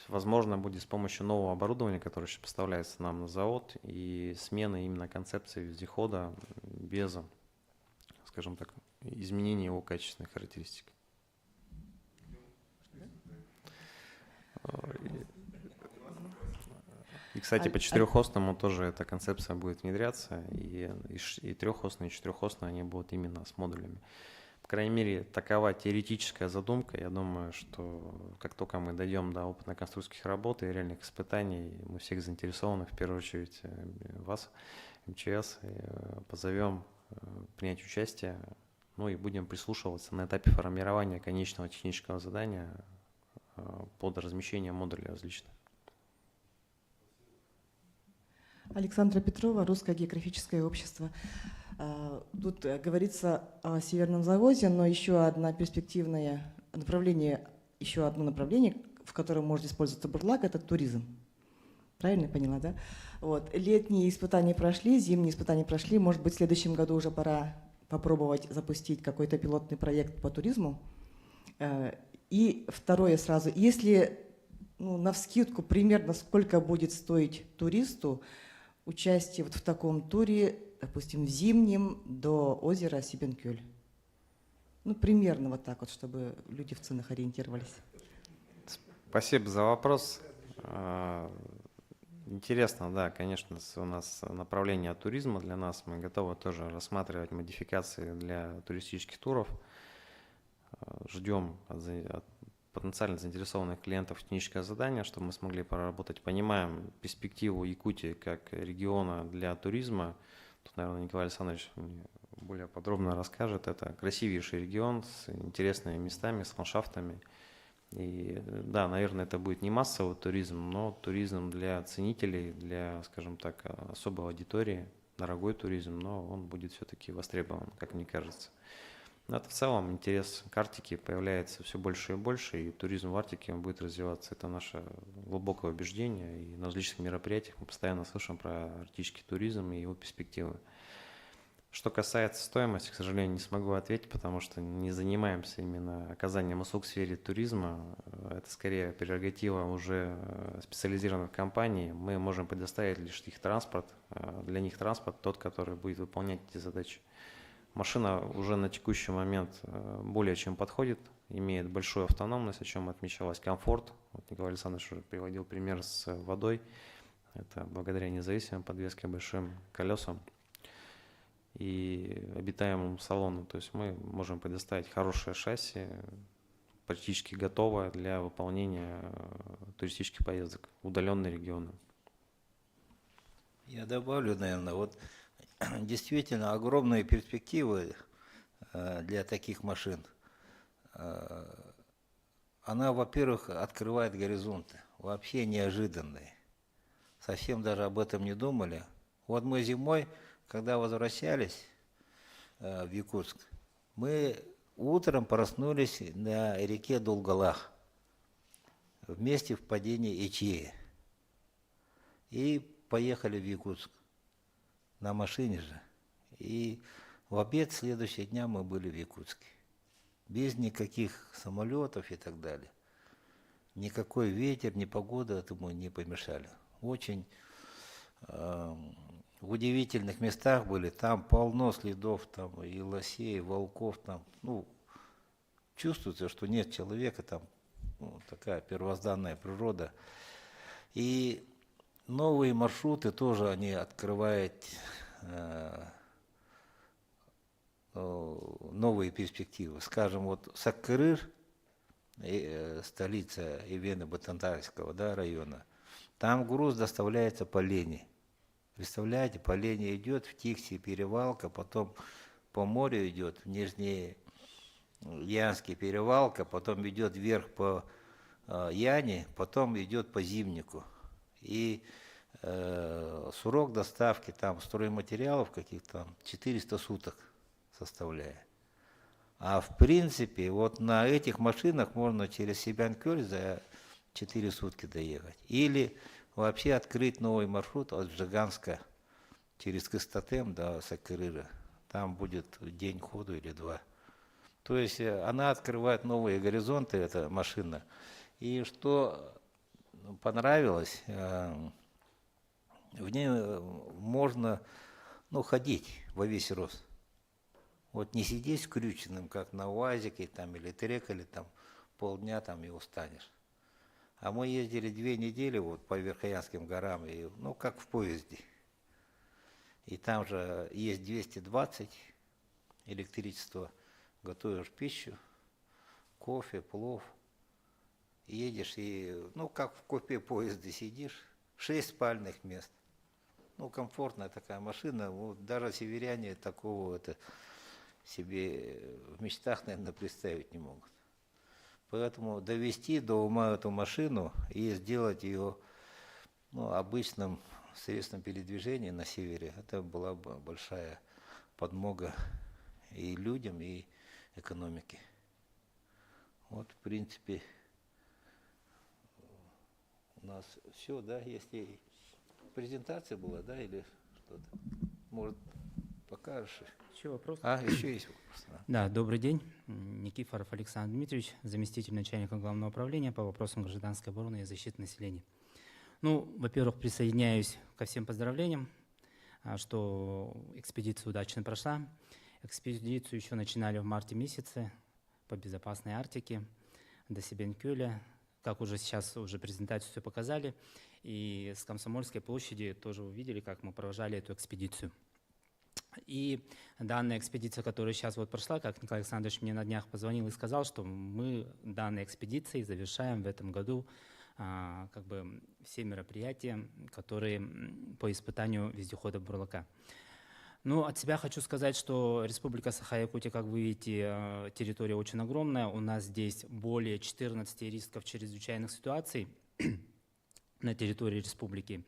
возможно будет с помощью нового оборудования, которое сейчас поставляется нам на завод, и смены именно концепции вездехода без, скажем так, изменения его качественных характеристик. И, кстати, по четырехосному тоже эта концепция будет внедряться, и трехосные, и четырехосные они будут именно с модулями. По крайней мере, такова теоретическая задумка. Я думаю, что как только мы дойдем до опытно-конструкторских работ и реальных испытаний, мы всех заинтересованы, в первую очередь вас, МЧС, позовем принять участие, ну и будем прислушиваться на этапе формирования конечного технического задания под размещение модулей различных. Александра Петрова, Русское географическое общество. Тут говорится о Северном заводе, но еще одно перспективное направление, в котором может использоваться «Бурлак», это туризм. Правильно я поняла, да? Вот. Летние испытания прошли, зимние испытания прошли. Может быть, в следующем году уже пора попробовать запустить какой-то пилотный проект по туризму? И второе сразу, если навскидку примерно сколько будет стоить туристу участие вот в таком туре, допустим, в зимнем до озера Сибенкюль? Примерно вот так вот, чтобы люди в ценах ориентировались. Спасибо за вопрос. Интересно, да, конечно, у нас направление туризма для нас. Мы готовы тоже рассматривать модификации для туристических туров. Ждем от потенциально заинтересованных клиентов техническое задание, чтобы мы смогли проработать. Понимаем перспективу Якутии как региона для туризма. Тут, наверное, Николай Александрович более подробно расскажет. Это красивейший регион с интересными местами, с ландшафтами. И да, наверное, это будет не массовый туризм, но туризм для ценителей, для, скажем так, особой аудитории, дорогой туризм, но он будет все-таки востребован, как мне кажется. Но это в целом интерес к Арктике появляется все больше и больше, и туризм в Арктике он будет развиваться. Это наше глубокое убеждение, и на различных мероприятиях мы постоянно слышим про арктический туризм и его перспективы. Что касается стоимости, к сожалению, не смогу ответить, потому что не занимаемся именно оказанием услуг в сфере туризма. Это скорее прерогатива уже специализированных компаний. Мы можем предоставить лишь их транспорт, для них транспорт тот, который будет выполнять эти задачи. Машина уже на текущий момент более чем подходит, имеет большую автономность, о чем отмечалось, комфорт. Вот Николай Александрович уже приводил пример с водой. Это благодаря независимой подвеске, большим колесам и обитаемому салону. То есть мы можем предоставить хорошее шасси, практически готовое для выполнения туристических поездок в удаленные регионы. Я добавлю, наверное, вот действительно огромные перспективы для таких машин. Она, во-первых, открывает горизонты, вообще неожиданные. Совсем даже об этом не думали. Вот мы зимой, когда возвращались в Якутск, мы утром проснулись на реке Долголах в месте впадения Ичея и поехали в Якутск на машине же. И в обед следующего дня мы были в Якутске. Без никаких самолетов и так далее. Никакой ветер, ни погода этому не помешали. Очень в удивительных местах были, там полно следов, там и лосей, и волков, там, чувствуется, что нет человека, там такая первозданная природа. И новые маршруты тоже они открывают новые перспективы. Скажем, вот Саккырыр, столица Ивено-Ботантарского района, там груз доставляется по лени. Представляете, по лени идет в Тикси перевалка, потом по морю идет в Нижний Янский перевалка, потом идет вверх по Яне, потом идет по Зимнику. И срок доставки там стройматериалов каких-то 400 суток составляет. А в принципе, вот на этих машинах можно через Сибянкёль за 4 сутки доехать. Или вообще открыть новый маршрут от Жиганска через Кыстатем до Саккырыра. Там будет день ходу или два. То есть она открывает новые горизонты, эта машина. И что понравилось, в ней можно ходить во весь рост. Вот не сидеть скрюченным, как на УАЗике там, или Трекале, там, полдня там, и устанешь. А мы ездили 2 недели вот, по Верхоянским горам, и, как в поезде. И там же есть 220 электричество, готовишь пищу, кофе, плов. Едешь и, как в купе поезда сидишь, 6 спальных мест. Комфортная такая машина, вот даже северяне такого себе в мечтах, наверное, представить не могут. Поэтому довести до ума эту машину и сделать ее обычным средством передвижения на севере, это была бы большая подмога и людям, и экономике. Вот, в принципе, у нас все, да, если презентация была, да, или что-то, может, покажешь Еще вопрос? Еще есть вопрос. Да. Да, добрый день. Никифоров Александр Дмитриевич, заместитель начальника Главного управления по вопросам гражданской обороны и защиты населения. Ну, во-первых, присоединяюсь ко всем поздравлениям, что экспедиция удачно прошла. Экспедицию еще начинали в марте месяце по безопасной Арктике до Сибенкюля. Как уже сейчас уже презентацию все показали. И с Комсомольской площади тоже увидели, как мы провожали эту экспедицию. И данная экспедиция, которая сейчас вот прошла, как Николай Александрович мне на днях позвонил и сказал, что мы данной экспедицией завершаем в этом году как бы все мероприятия, которые по испытанию вездехода «Бурлака». Ну, от себя хочу сказать, что Республика Саха-Якутия, как вы видите, территория очень огромная. У нас здесь более 14 рисков чрезвычайных ситуаций на территории республики.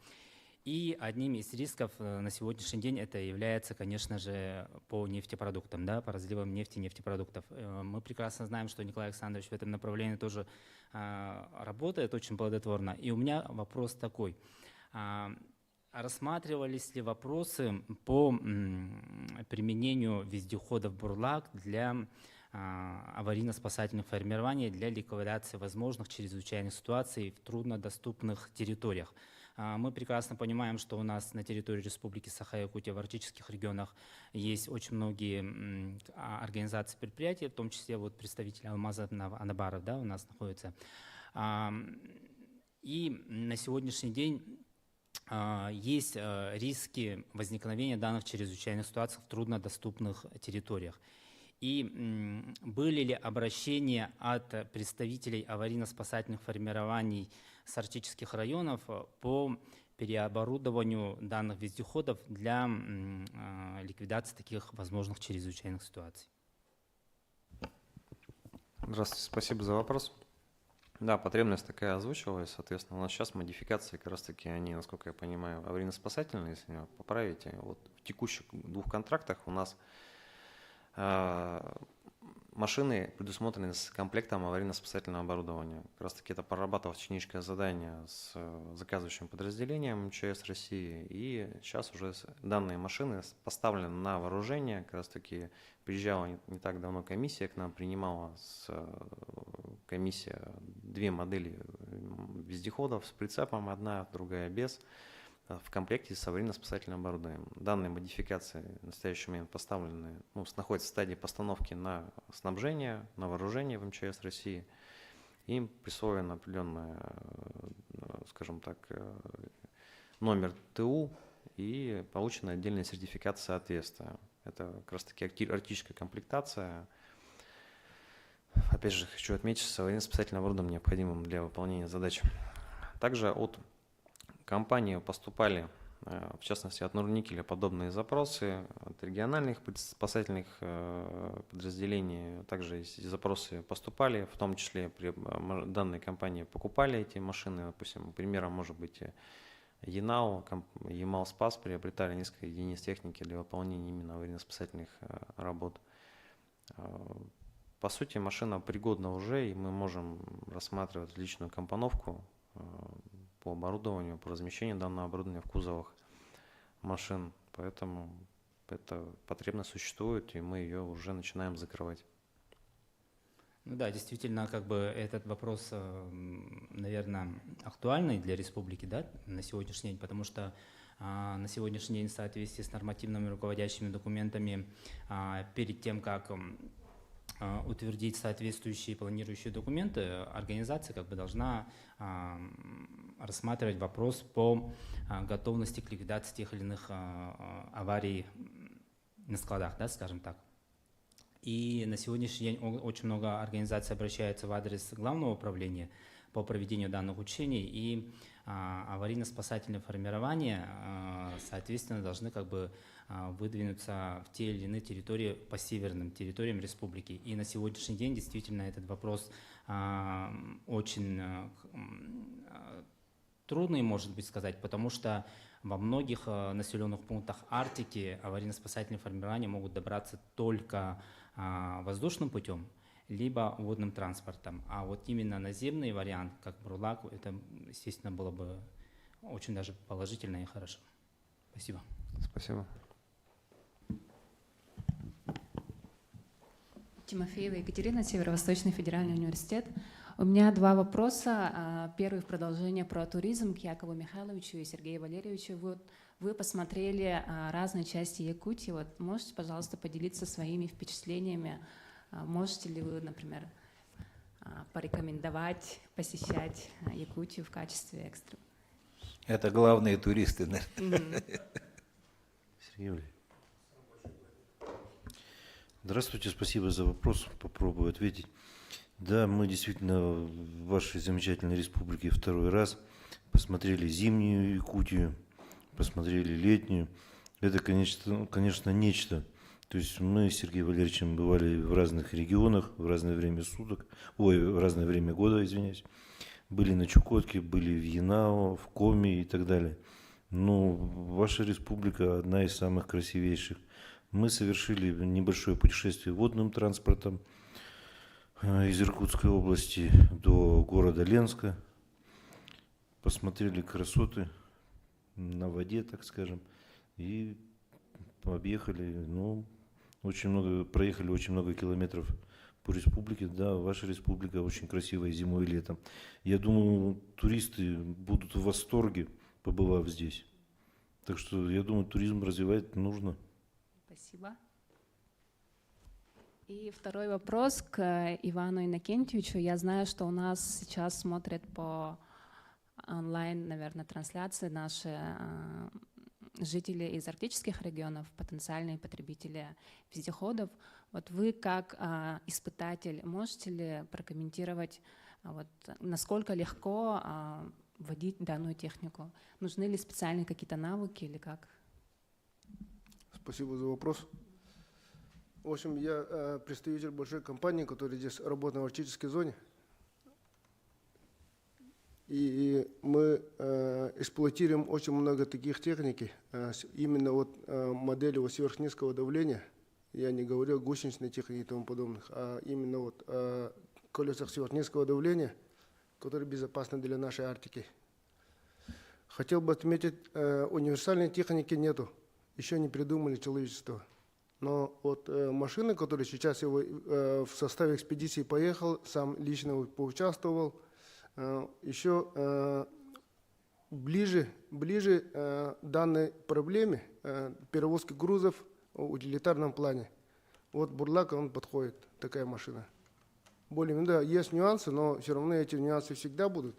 И одним из рисков на сегодняшний день это является, конечно же, по нефтепродуктам, да, по разливам нефти и нефтепродуктов. Мы прекрасно знаем, что Николай Александрович в этом направлении тоже работает очень плодотворно. И у меня вопрос такой. Рассматривались ли вопросы по применению вездеходов «Бурлак» для аварийно-спасательных формирований для ликвидации возможных чрезвычайных ситуаций в труднодоступных территориях? Мы прекрасно понимаем, что у нас на территории Республики Саха-Якутия в арктических регионах есть очень многие организации предприятий, в том числе вот представители Алмаза Анабаров, да, у нас находятся. И на сегодняшний день есть риски возникновения данных чрезвычайных ситуаций в труднодоступных территориях. И были ли обращения от представителей аварийно-спасательных формирований с арктических районов по переоборудованию данных вездеходов для ликвидации таких возможных чрезвычайных ситуаций? Здравствуйте, спасибо за вопрос. Да, потребность такая озвучивалась, соответственно, у нас сейчас модификации, как раз таки, они, насколько я понимаю, аварийно-спасательные, если меня поправите. Вот в текущих 2 контрактах у нас машины предусмотрены с комплектом аварийно-спасательного оборудования. Как раз таки это прорабатывалось техническое задание с заказывающим подразделением МЧС России, и сейчас уже данные машины поставлены на вооружение. Как раз таки приезжала не так давно комиссия к нам, принимала комиссия 2 модели вездеходов с прицепом, одна, другая без, в комплекте с аварийно-спасательным оборудованием. Данные модификации в настоящий момент поставлены, находятся в стадии постановки на снабжение, на вооружение в МЧС России. Им присвоен определенный, скажем так, номер ТУ и получена отдельная сертификат соответствия. Это как раз таки арктическая комплектация. Опять же, хочу отметить, с аварийно-спасательным оборудованием, необходимым для выполнения задач. Также от компании поступали, в частности, от Норникеля подобные запросы, от региональных спасательных подразделений. Также эти запросы поступали, в том числе при данной компании покупали эти машины. Допустим, примером может быть ЯНАУ, Ямал Спас приобретали несколько единиц техники для выполнения именно аварийно-спасательных работ. По сути, машина пригодна уже, и мы можем рассматривать личную компоновку по оборудованию, по размещению данного оборудования в кузовах машин. Поэтому эта потребность существует, и мы ее уже начинаем закрывать. Ну да, действительно, как бы этот вопрос, наверное, актуальный для республики, да, на сегодняшний день, потому что на сегодняшний день в соответствии с нормативными руководящими документами перед тем, как утвердить соответствующие планирующие документы, организация как бы должна рассматривать вопрос по готовности к ликвидации тех или иных аварий на складах, да, скажем так. И на сегодняшний день очень много организаций обращаются в адрес Главного управления по проведению данных учений, и аварийно-спасательные формирования, соответственно, должны как бы выдвинуться в те или иные территории по северным территориям республики. И на сегодняшний день действительно этот вопрос очень трудный, может быть, сказать, потому что во многих населенных пунктах Арктики аварийно-спасательные формирования могут добраться только воздушным путем, либо водным транспортом. А вот именно наземный вариант, как Бурлак, это, естественно, было бы очень даже положительно и хорошо. Спасибо. Спасибо. Тимофеева Екатерина, Северо-Восточный федеральный университет. У меня два вопроса. Первый в продолжение про туризм к Якову Михайловичу и Сергею Валерьевичу. Вы посмотрели разные части Якутии. Вот можете, пожалуйста, поделиться своими впечатлениями? Можете ли вы, например, порекомендовать посещать Якутию в качестве экстра? Это главные туристы, наверное. Сергей Валерьевич. Здравствуйте, спасибо за вопрос. Попробую ответить. Да, мы действительно в вашей замечательной республике второй раз посмотрели зимнюю Якутию, посмотрели летнюю. Это, конечно, нечто. То есть мы с Сергеем Валерьевичем бывали в разных регионах, в разное время суток, в разное время года, извиняюсь. Были на Чукотке, были в Янао, в Коми и так далее. Но ваша республика одна из самых красивейших. Мы совершили небольшое путешествие водным транспортом из Иркутской области до города Ленска. Посмотрели красоты на воде, так скажем, и объехали, проехали очень много километров по республике. Да, ваша республика очень красивая зимой и летом. Я думаю, туристы будут в восторге, побывав здесь. Так что, я думаю, туризм развивать нужно. Спасибо. И второй вопрос к Ивану Иннокентьевичу. Я знаю, что у нас сейчас смотрят по онлайн, наверное, трансляции наши жители из арктических регионов, потенциальные потребители вездеходов. Вот вы как испытатель можете ли прокомментировать, насколько легко водить данную технику? Нужны ли специальные какие-то навыки или как? Спасибо за вопрос. В общем, я представитель большой компании, которая здесь работает в арктической зоне. И мы эксплуатируем очень много таких техники, именно модели сверхнизкого давления. Я не говорю о гусеничной технике и тому подобных, а именно о колесах сверхнизкого давления, которые безопасны для нашей Арктики. Хотел бы отметить, универсальной техники нету, еще не придумали человечество. Но машины, которые сейчас в составе экспедиции поехал, сам лично поучаствовал, еще ближе данной проблеме перевозки грузов в утилитарном плане. Бурлак, он подходит, такая машина. Более-менее, да, есть нюансы, но все равно эти нюансы всегда будут,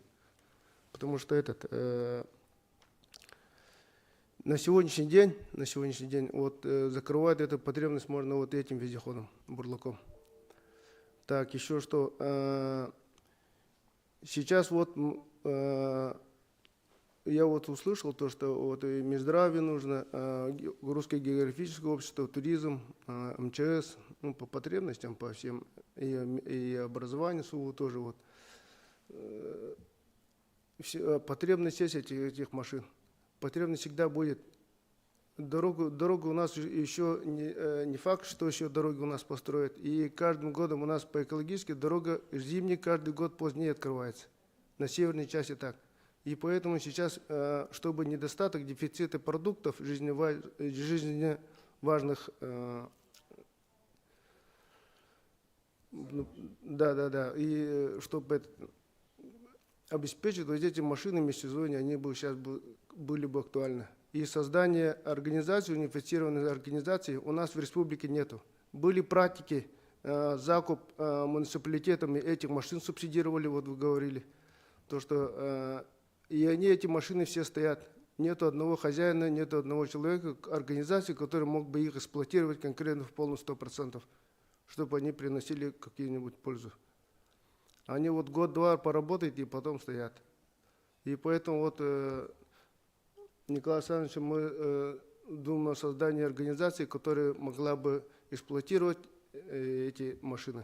потому что на сегодняшний день закрывает эту потребность можно этим вездеходом, бурлаком. Так, еще что. Сейчас я услышал то, что и Минздраве нужно, Русское географическое общество, туризм, МЧС, по потребностям, по всем, и образованию тоже потребность есть этих машин. Потребность всегда будет. Дорогу у нас еще не факт, что еще дороги у нас построят. И каждым годом у нас по экологически дорога зимняя каждый год позднее открывается. На северной части так. И поэтому сейчас, чтобы недостаток, дефицита продуктов жизненно важных, и чтобы обеспечить эти машины межсезонье, они бы сейчас были бы актуальны. И создание организации, унифицированной организации у нас в республике нету. Были практики, закуп муниципалитетами этих машин субсидировали, вы говорили. То, что, и эти машины все стоят. Нету одного хозяина, нету одного человека, организации, который мог бы их эксплуатировать конкретно в полную 100%, чтобы они приносили какую-нибудь пользу. Они год-два поработают и потом стоят. И поэтому Николай Александрович, мы думаем о создании организации, которая могла бы эксплуатировать эти машины.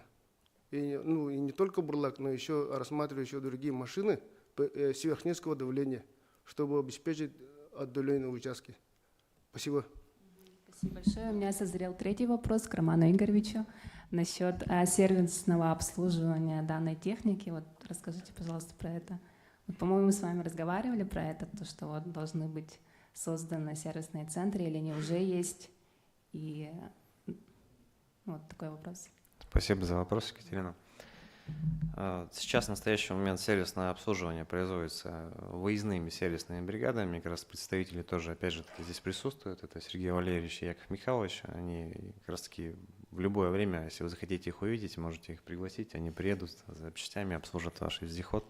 И не только бурлак, но еще рассматривать еще другие машины сверхнизкого давления, чтобы обеспечить отдаленные участки. Спасибо. Спасибо большое. У меня созрел третий вопрос к Роману Игоревичу насчет сервисного обслуживания данной техники. Расскажите, пожалуйста, про это. По-моему, мы с вами разговаривали про это, то, что должны быть созданы сервисные центры, или они уже есть. И такой вопрос. Спасибо за вопрос, Екатерина. Сейчас в настоящий момент сервисное обслуживание производится выездными сервисными бригадами. Как раз представители тоже, опять же, здесь присутствуют. Это Сергей Валерьевич и Яков Михайлович. Они как раз таки в любое время, если вы захотите их увидеть, можете их пригласить. Они приедут за запчастями, обслужат ваш вездеход.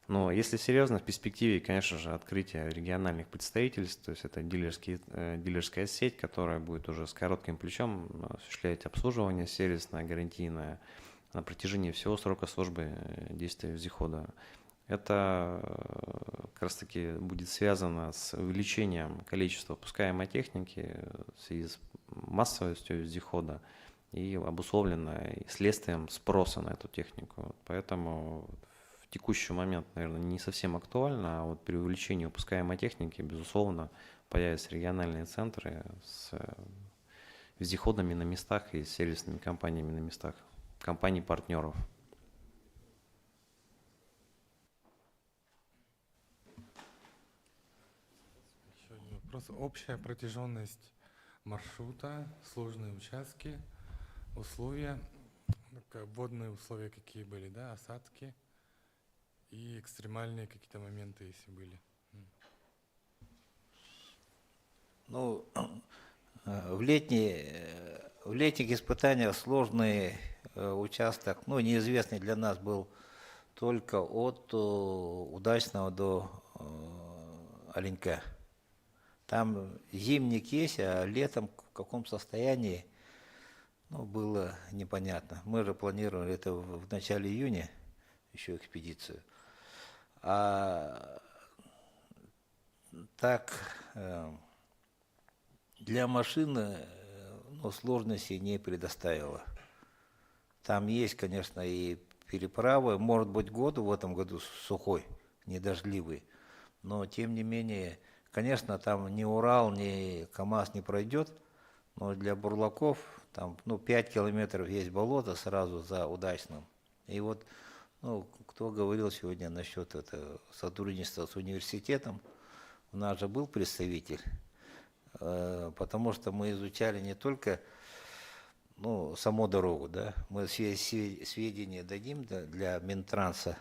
Но если серьезно, в перспективе, конечно же, открытие региональных представительств, то есть это дилерская сеть, которая будет уже с коротким плечом осуществлять обслуживание сервисное, гарантийное на протяжении всего срока службы действия вездехода. Это как раз таки будет связано с увеличением количества выпускаемой техники в связи с массовостью вездехода и обусловлено следствием спроса на эту технику. Поэтому в текущий момент, наверное, не совсем актуально, а вот при увеличении выпускаемой техники, безусловно, появятся региональные центры с вездеходами на местах и с сервисными компаниями на местах, компаний-партнеров. Еще один вопрос. Общая протяженность маршрута, сложные участки, условия, водные условия какие были, да, осадки и экстремальные какие-то моменты, если были. Ну, в летних испытаниях сложный участок, ну, неизвестный для нас был только от Удачного до Оленька. Там зимник есть, а летом в каком состоянии, ну, было непонятно. Мы же планировали это в начале июня, еще экспедицию. А так, для машины, ну, сложности не предоставила. Там есть, конечно, и переправы, может быть, год в этом году сухой, недождливый, но тем не менее, конечно, там ни Урал, ни КАМАЗ не пройдет, но для бурлаков там, ну, 5 километров есть болото сразу за Удачным. И вот, ну, кто говорил сегодня насчет этого сотрудничества с университетом, у нас же был представитель, потому что мы изучали не только, ну, саму дорогу, да, мы сведения дадим для Минтранса.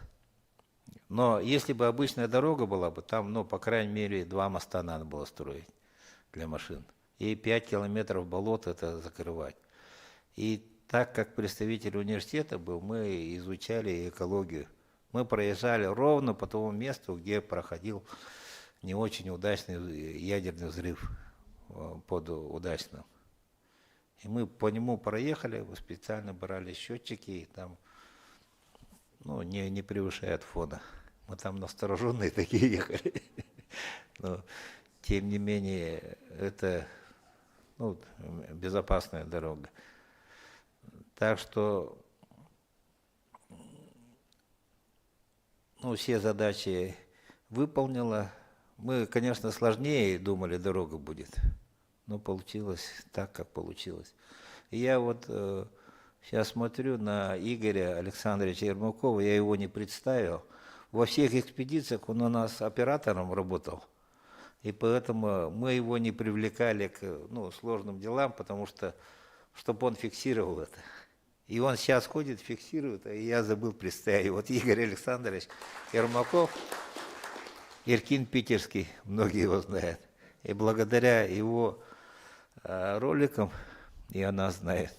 Но если бы обычная дорога была бы, там, ну, по крайней мере, 2 моста надо было строить для машин. И 5 километров болот это закрывать. И так как представитель университета был, мы изучали экологию. Мы проезжали ровно по тому месту, где проходил не очень удачный ядерный взрыв под Удачным. И мы по нему проехали, специально брали счетчики, и там, ну, не превышает фона. Мы там настороженные такие ехали. Но, тем не менее, это, ну, безопасная дорога. Так что, ну, все задачи выполнила. Мы, конечно, сложнее думали, дорога будет, но получилось так, как получилось. И я вот сейчас смотрю на Игоря Александровича Ермакова, я его не представил. Во всех экспедициях он у нас оператором работал, и поэтому мы его не привлекали к, ну, сложным делам, потому что, чтобы он фиксировал это. И он сейчас ходит, фиксирует, а я забыл представить. Вот Игорь Александрович Ермаков, Иркин питерский, многие его знают. И благодаря его роликам и она знает.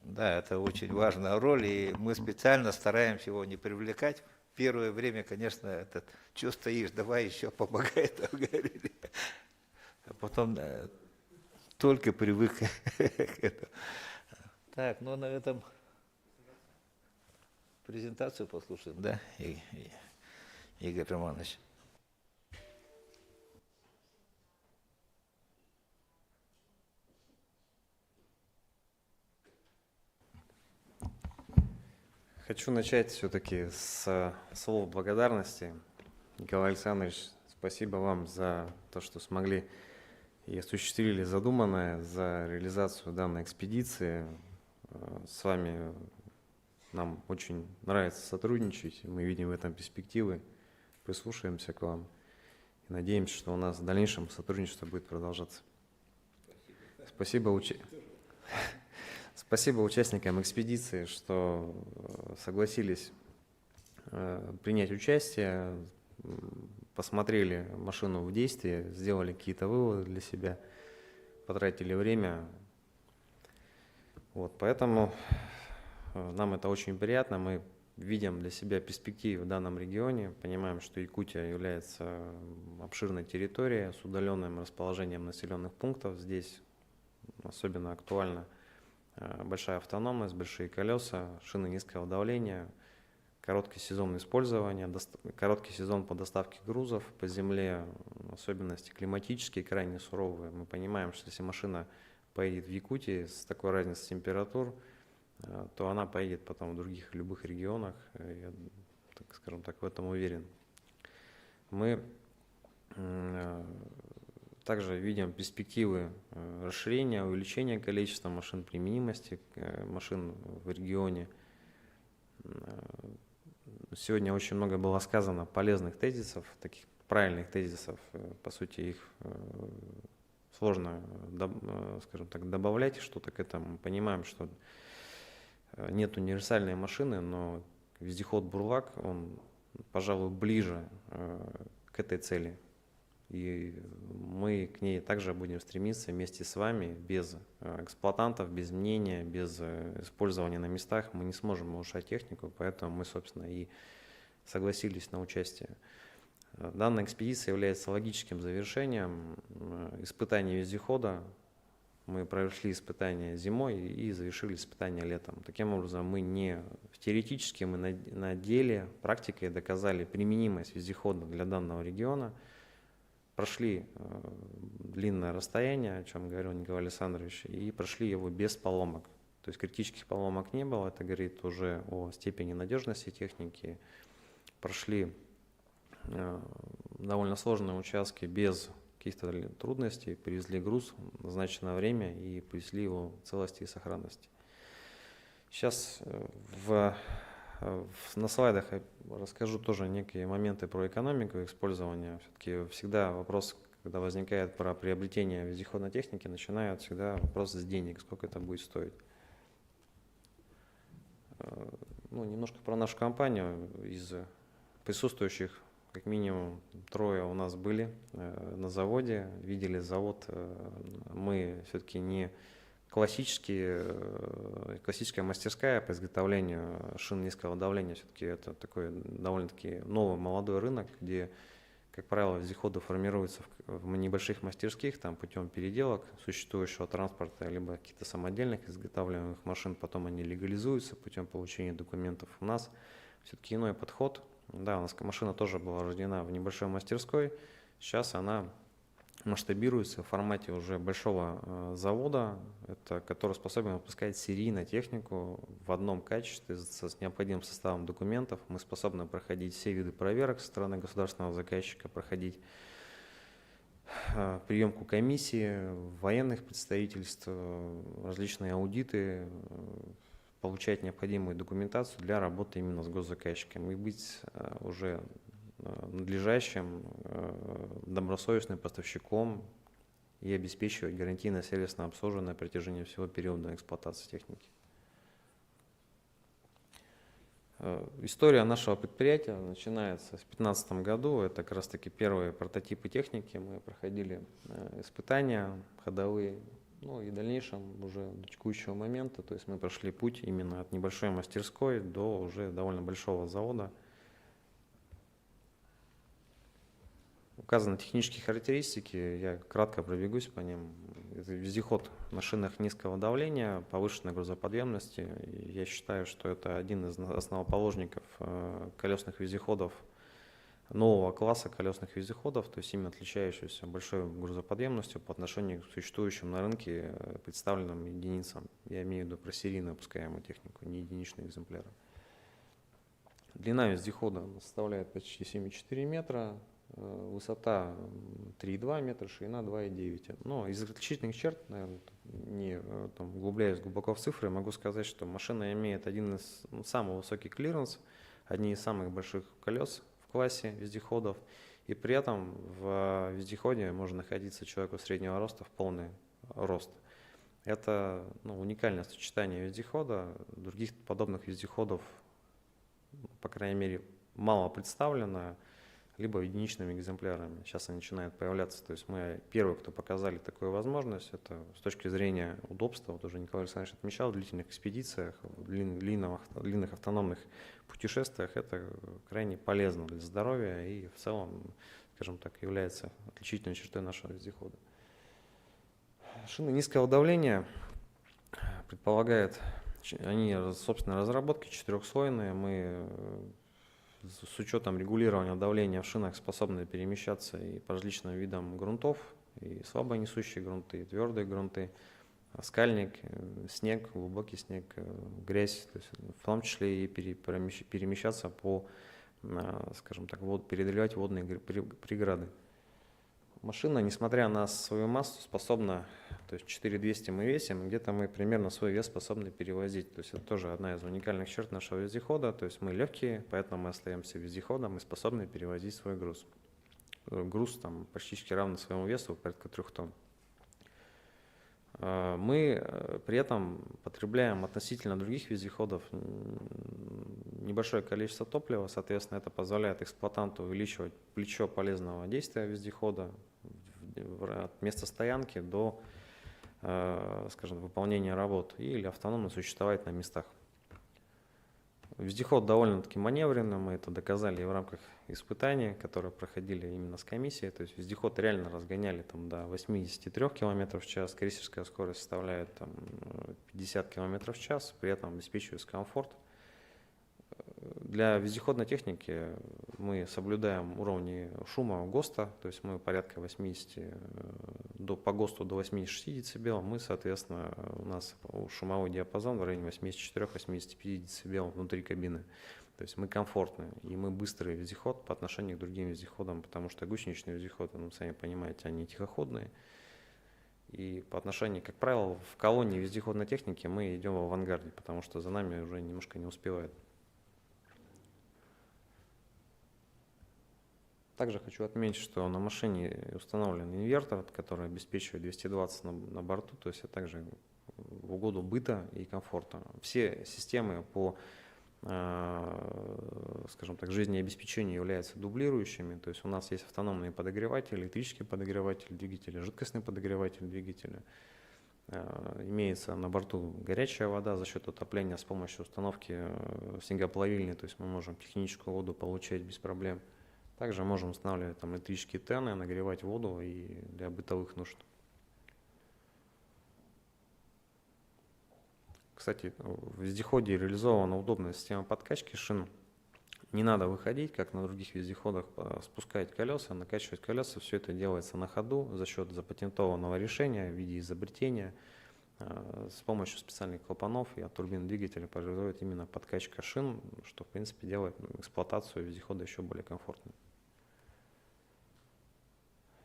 Да, это очень важная роль, и мы специально стараемся его не привлекать. Первое время, конечно, этот, что стоишь, давай еще помогай, там говорили. А потом только привык к этому. Так, ну на этом презентацию послушаем, да, Игорь Романович? Хочу начать все-таки с слов благодарности. Николай Александрович, спасибо вам за то, что смогли и осуществили задуманное, за реализацию данной экспедиции. С вами нам очень нравится сотрудничать, мы видим в этом перспективы, прислушаемся к вам и надеемся, что у нас в дальнейшем сотрудничество будет продолжаться. Спасибо участникам экспедиции, что согласились принять участие, посмотрели машину в действии, сделали какие-то выводы для себя, потратили время. Вот, поэтому нам это очень приятно. Мы видим для себя перспективы в данном регионе, понимаем, что Якутия является обширной территорией с удаленным расположением населенных пунктов. Здесь особенно актуальна большая автономность, большие колеса, шины низкого давления, короткий сезон использования, короткий сезон по доставке грузов по земле, особенности климатические, крайне суровые. Мы понимаем, что если машина поедет в Якутии с такой разницей температур, то она поедет потом в других любых регионах. Я, скажем так, в этом уверен. Мы также видим перспективы расширения, увеличения количества машин, применимости машин в регионе. Сегодня очень много было сказано полезных тезисов, таких правильных тезисов. По сути, их сложно, скажем так, добавлять что-то к этому. Мы понимаем, что нет универсальной машины, но вездеход «Бурлак», он, пожалуй, ближе к этой цели. И мы к ней также будем стремиться вместе с вами, без эксплуатантов, без мнения, без использования на местах. Мы не сможем улучшать технику, поэтому мы, собственно, и согласились на участие. Данная экспедиция является логическим завершением испытаний вездехода. Мы прошли испытания зимой и завершили испытания летом. Таким образом, мы не теоретически, мы на деле, практикой доказали применимость вездехода для данного региона. Прошли длинное расстояние, о чем говорил Николай Александрович, и прошли его без поломок. То есть критических поломок не было, это говорит уже о степени надежности техники. Прошли довольно сложные участки без каких-то трудностей, привезли груз в назначенное время и привезли его в целости и сохранности. Сейчас на слайдах я расскажу тоже некие моменты про экономику использования. Все-таки всегда вопрос, когда возникает про приобретение вездеходной техники, начинает всегда вопрос с денег, сколько это будет стоить. Ну, немножко про нашу компанию. Из присутствующих как минимум 3 у нас были на заводе, видели завод. Мы все-таки не классическая мастерская по изготовлению шин низкого давления. Все-таки это такой довольно-таки новый молодой рынок, где, как правило, вездеходы формируются в небольших мастерских, там путем переделок существующего транспорта, либо каких-то самодельных изготавливаемых машин, потом они легализуются путем получения документов. У нас все-таки иной подход. Да, у нас машина тоже была рождена в небольшой мастерской, сейчас она масштабируется в формате уже большого завода, который способен выпускать серийно технику в одном качестве с необходимым составом документов. Мы способны проходить все виды проверок со стороны государственного заказчика, проходить приемку комиссии, военных представительств, различные аудиты, получать необходимую документацию для работы именно с госзаказчиком и быть уже надлежащим, добросовестным поставщиком и обеспечивать гарантийное сервисное обслуживание на протяжении всего периода эксплуатации техники. История нашего предприятия начинается в 2015 году. Это как раз таки первые прототипы техники. Мы проходили испытания ходовые, ну и в дальнейшем уже до текущего момента. То есть мы прошли путь именно от небольшой мастерской до уже довольно большого завода. Указаны технические характеристики, я кратко пробегусь по ним. Это вездеход на шинах низкого давления, повышенной грузоподъемности. Я считаю, что это один из основоположников колесных вездеходов, нового класса колесных вездеходов, то есть именно отличающихся большой грузоподъемностью по отношению к существующим на рынке представленным единицам. Я имею в виду про серийно выпускаемую технику, не единичные экземпляры. Длина вездехода составляет почти 7,4 метра. Высота 3,2 метра, ширина 2,9. Но из отличительных черт, наверное, не углубляясь глубоко в цифры, могу сказать, что машина имеет один из самых высоких клиренс, одни из самых больших колес в классе вездеходов. И при этом в вездеходе может находиться человеку среднего роста в полный рост. Это уникальное сочетание вездехода. Других подобных вездеходов, по крайней мере, мало представлено, либо единичными экземплярами. Сейчас они начинают появляться. То есть мы первые, кто показали такую возможность, это с точки зрения удобства, вот уже Николай Александрович отмечал, в длительных экспедициях, в длинных автономных путешествиях это крайне полезно для здоровья и в целом, скажем так, является отличительной чертой нашего вездехода. Шины низкого давления предполагают, они собственно разработки четырехслойные, мы с учетом регулирования давления в шинах способны перемещаться и по различным видам грунтов, и слабонесущие грунты, и твердые грунты, скальник, снег, глубокий снег, грязь, то есть в том числе и перемещаться по, скажем так, преодолевать водные преграды. Машина, несмотря на свою массу, способна, то есть 4200 мы весим, где-то мы примерно свой вес способны перевозить. То есть это тоже одна из уникальных черт нашего вездехода. То есть мы легкие, поэтому мы остаемся вездеходом и способны перевозить свой груз. Груз там практически равный своему весу, порядка 3 тонн. Мы при этом потребляем относительно других вездеходов небольшое количество топлива, соответственно, это позволяет эксплуатанту увеличивать плечо полезного действия вездехода от места стоянки до, скажем, выполнения работ или автономно существовать на местах. Вездеход довольно-таки маневренный, мы это доказали и в рамках испытаний, которые проходили именно с комиссией. То есть вездеход реально разгоняли там, до 83 км в час, крейсерская скорость составляет там, 50 км в час, при этом обеспечивается комфорт. Для вездеходной техники мы соблюдаем уровни шума ГОСТа, то есть мы порядка 80, по ГОСТу до 80-60 дБ, мы, соответственно, у нас шумовой диапазон в районе 84-85 дБ внутри кабины. То есть мы комфортны, и мы быстрый вездеход по отношению к другим вездеходам, потому что гусеничные вездеходы, сами понимаете, они тихоходные. И по отношению, как правило, в колонии вездеходной техники мы идем в авангарде, потому что за нами уже немножко не успевает. Также хочу отметить, что на машине установлен инвертор, который обеспечивает 220 на борту, то есть это также в угоду быта и комфорта. Все системы по, скажем так, жизнеобеспечению являются дублирующими, то есть у нас есть автономные подогреватели, электрический подогреватель двигателя, жидкостный подогреватель двигателя. Имеется на борту горячая вода за счет отопления с помощью установки снегоплавильни, то есть мы можем техническую воду получать без проблем. Также можем устанавливать там электрические тены, нагревать воду и для бытовых нужд. Кстати, в вездеходе реализована удобная система подкачки шин. Не надо выходить, как на других вездеходах, спускать колеса, накачивать колеса. Все это делается на ходу за счет запатентованного решения в виде изобретения. С помощью специальных клапанов и от турбин двигателя производит именно подкачка шин, что в принципе делает эксплуатацию вездехода еще более комфортной.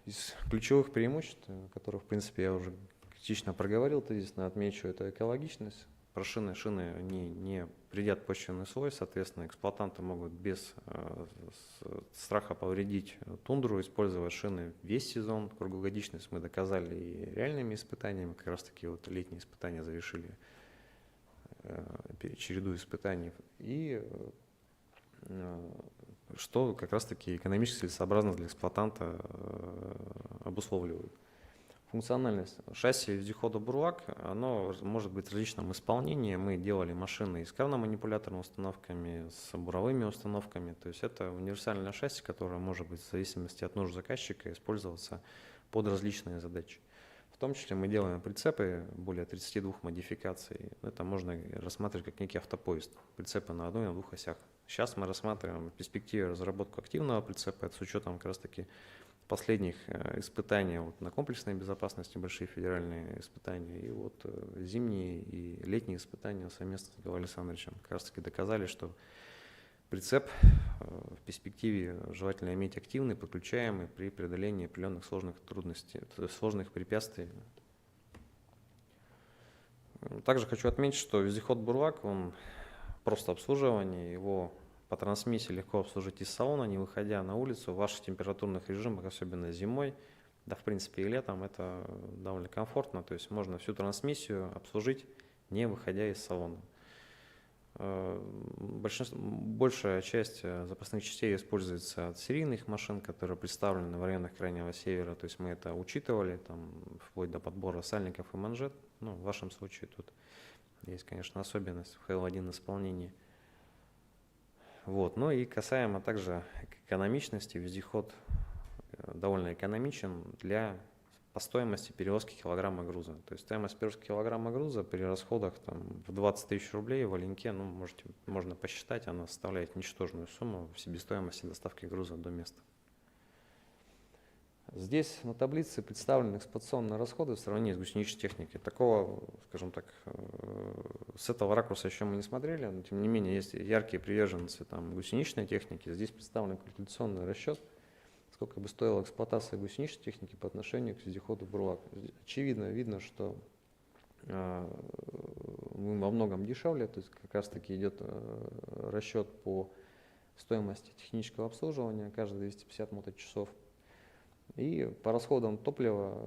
Из ключевых преимуществ, которых в принципе я уже частично проговорил, тезисно отмечу, это экологичность. Про шины они не вредят почвенный слой, соответственно, эксплуатанты могут без страха повредить тундру использовать шины весь сезон. Круглогодичность мы доказали и реальными испытаниями, как раз таки вот летние испытания завершили череду испытаний. И что как раз таки экономически целесообразно для эксплуатанта обусловливает. Функциональность шасси вездехода «Бурлак», оно может быть в различном исполнении. Мы делали машины и с карноманипуляторными установками, с буровыми установками. То есть это универсальное шасси, которое может быть в зависимости от нужд заказчика использоваться под различные задачи. В том числе мы делаем прицепы, более 32 модификаций. Это можно рассматривать как некий автопоезд. Прицепы на одной и на двух осях. Сейчас мы рассматриваем в перспективе разработку активного прицепа, это с учетом как раз таки последних испытаний вот, на комплексной безопасности, большие федеральные испытания, и вот зимние и летние испытания совместно с Николаем Александровичем как раз таки доказали, что прицеп в перспективе желательно иметь активный, подключаемый при преодолении определенных сложных трудностей, сложных препятствий. Также хочу отметить, что вездеход «Бурлак», он просто обслуживание, его по трансмиссии легко обслужить из салона, не выходя на улицу в ваших температурных режимах, особенно зимой. да в принципе и летом это довольно комфортно, то есть можно всю трансмиссию обслужить, не выходя из салона. Большая часть запасных частей используется от серийных машин, которые представлены в районах Крайнего Севера, то есть мы это учитывали, там, вплоть до подбора сальников и манжет. Ну, в вашем случае тут есть, конечно, особенность в HL1 исполнении. Вот. Ну и касаемо также экономичности, вездеход довольно экономичен по стоимости перевозки килограмма груза. То есть стоимость перевозки килограмма груза при расходах там, в 20 тысяч рублей в Оленьке, ну, можно посчитать, она составляет ничтожную сумму в себестоимости доставки груза до места. Здесь на таблице представлены эксплуатационные расходы в сравнении с гусеничной техникой. Такого, скажем так, с этого ракурса еще мы не смотрели, но тем не менее есть яркие приверженцы там, гусеничной техники. Здесь представлен калькуляционный расчет, сколько бы стоила эксплуатация гусеничной техники по отношению к вездеходу «Бурлак». Очевидно, видно, что мы во многом дешевле, то есть как раз таки идет расчет по стоимости технического обслуживания каждые 250 моточасов. И по расходам топлива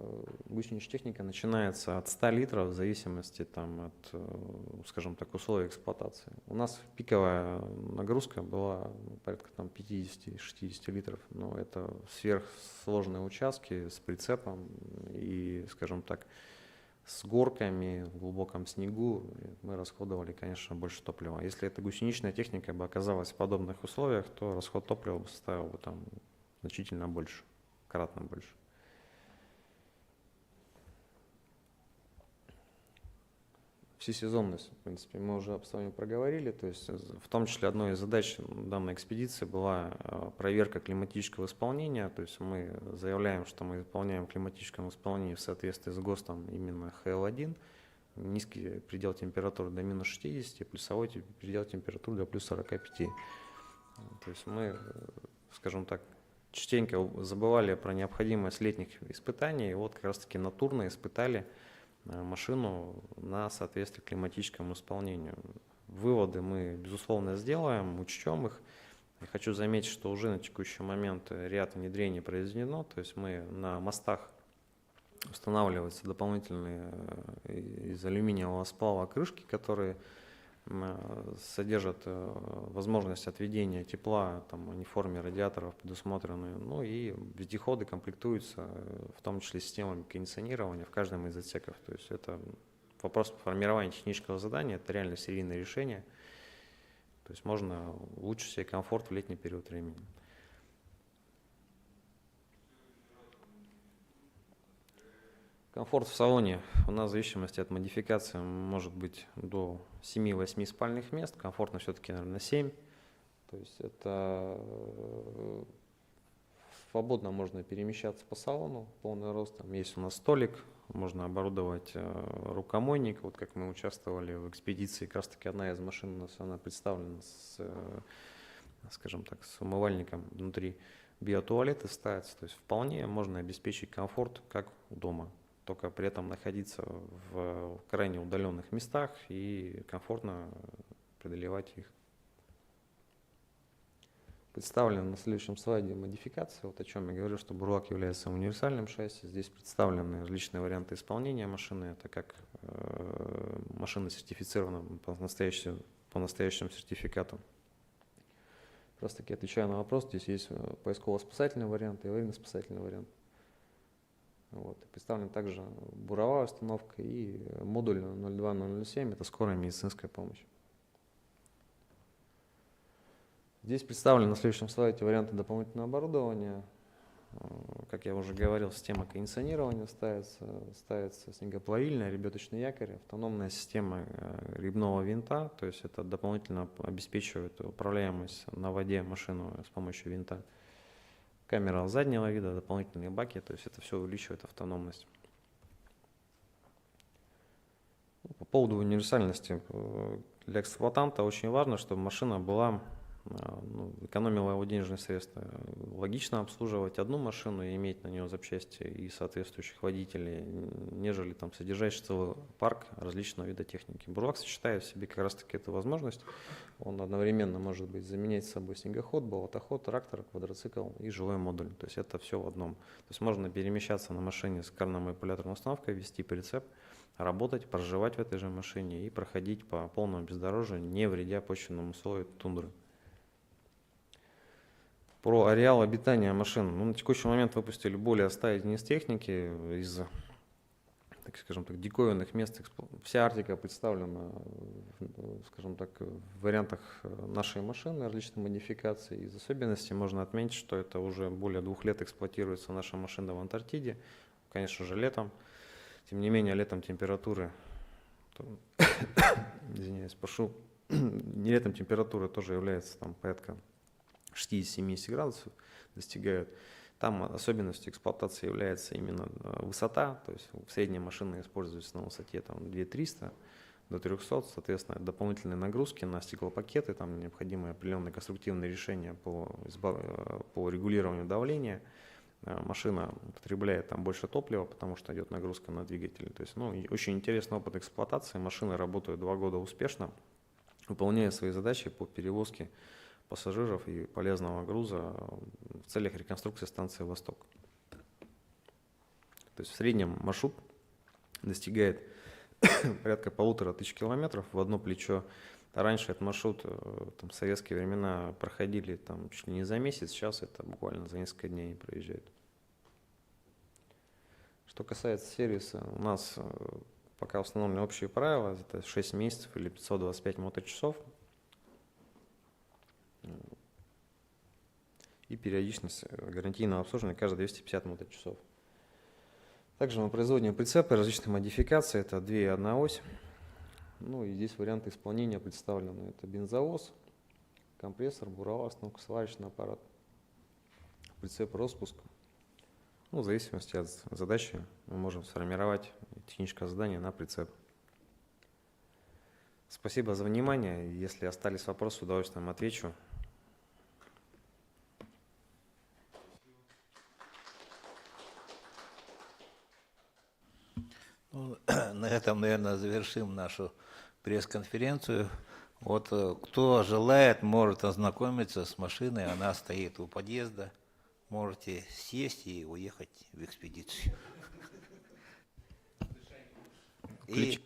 гусеничная техника начинается от 100 литров в зависимости там, от, скажем так, условий эксплуатации. У нас пиковая нагрузка была порядка 50-60 литров, но это сверхсложные участки с прицепом и, скажем так, с горками в глубоком снегу мы расходовали, конечно, больше топлива. Если эта гусеничная техника бы оказалась в подобных условиях, то расход топлива бы составил бы там значительно больше. Кратно больше. Всесезонность, в принципе, мы уже с вами проговорили, то есть в том числе одной из задач данной экспедиции была проверка климатического исполнения, то есть мы заявляем, что мы выполняем климатическое исполнение в соответствии с ГОСТом именно HL1, низкий предел температуры до минус 60, плюсовой предел температуры до плюс 45. То есть мы, скажем так, частенько забывали про необходимость летних испытаний, и вот как раз таки натурно испытали машину на соответствие климатическому исполнению. Выводы мы, безусловно, сделаем, учтем их. Я хочу заметить, что уже на текущий момент ряд внедрений произведено, то есть мы на мостах устанавливаются дополнительные из алюминиевого сплава крышки, которые содержат возможность отведения тепла, там, они в форме радиаторов предусмотрены, ну и вездеходы комплектуются в том числе системами кондиционирования в каждом из отсеков. То есть это вопрос формирования технического задания, это реально серийное решение, то есть можно улучшить себе комфорт в летний период времени. Комфорт в салоне у нас в зависимости от модификации может быть до 7-8 спальных мест, комфортно все-таки, наверное, 7. То есть это свободно можно перемещаться по салону, полный рост. Там есть у нас столик, можно оборудовать рукомойник. Вот как мы участвовали в экспедиции, как раз таки одна из машин у нас она представлена с, скажем так, с умывальником внутри. Биотуалеты ставятся, то есть вполне можно обеспечить комфорт, как дома. Только при этом находиться в крайне удаленных местах и комфортно преодолевать их. Представлена на следующем слайде модификация, вот о чем я говорю, что Бурлак является универсальным шасси. Здесь представлены различные варианты исполнения машины, это как машина сертифицирована по настоящему сертификату. Как раз таки отвечаю на вопрос, здесь есть поисково-спасательный вариант и аварийно-спасательный вариант. Вот. Представлена также буровая установка и модуль 02007, это скорая медицинская помощь. Здесь представлены на следующем слайде варианты дополнительного оборудования. Как я уже говорил, система кондиционирования ставится снегоплавильная, ребяточный якорь, автономная система гребного винта, то есть это дополнительно обеспечивает управляемость на воде машину с помощью винта. Камера заднего вида, дополнительные баки, то есть это все увеличивает автономность. По поводу универсальности, для эксплуатанта очень важно, чтобы машина была ну, экономило его денежные средства. Логично обслуживать одну машину и иметь на нее запчасти и соответствующих водителей, нежели там содержать целый парк различного вида техники. Бурлак сочетает в себе как раз-таки эту возможность. Он одновременно может быть заменять собой снегоход, болотоход, трактор, квадроцикл и жилой модуль. То есть это все в одном. То есть можно перемещаться на машине с карно-манипуляторной установкой, вести прицеп, работать, проживать в этой же машине и проходить по полному бездорожью, не вредя почвенному слою тундры. Про ареал обитания машин. Ну, на текущий момент выпустили более 100 единиц техники из, так скажем так, диковинных мест. Вся Арктика представлена, скажем так, в вариантах нашей машины, различных модификаций. Из особенностей можно отметить, что это уже более 2 лет эксплуатируется наша машина в Антарктиде, конечно же, летом. Тем не менее, летом температуры, извиняюсь, прошу, не летом температура тоже является там порядка 60-70 градусов достигают. Там особенностью эксплуатации является именно высота, то есть в средней машины используется на высоте там 2300 до 300, соответственно, дополнительные нагрузки на стеклопакеты, там необходимые определенные конструктивные решения по регулированию давления. Машина потребляет там больше топлива, потому что идет нагрузка на двигатель. То есть, ну, очень интересный опыт эксплуатации. Машины работают 2 года успешно, выполняя свои задачи по перевозке пассажиров и полезного груза в целях реконструкции станции «Восток». То есть в среднем маршрут достигает порядка 1500 километров в одно плечо. Раньше этот маршрут там, в советские времена проходили там, чуть ли не за месяц, сейчас это буквально за несколько дней проезжают. Что касается сервиса, у нас пока установлены общие правила, это 6 месяцев или 525 моточасов. И периодичность гарантийного обслуживания каждые 250 моточасов. Также мы производим прицепы различных модификаций, это 2 и 1 ось. Ну и здесь варианты исполнения представлены. Это бензовоз, компрессор, буровая установка, сварочный аппарат, прицеп, распуск. Ну, в зависимости от задачи мы можем сформировать техническое задание на прицеп. Спасибо за внимание. Если остались вопросы, с удовольствием отвечу. Ну, на этом, наверное, завершим нашу пресс-конференцию. Вот кто желает, может ознакомиться с машиной, она стоит у подъезда. Можете сесть и уехать в экспедицию. И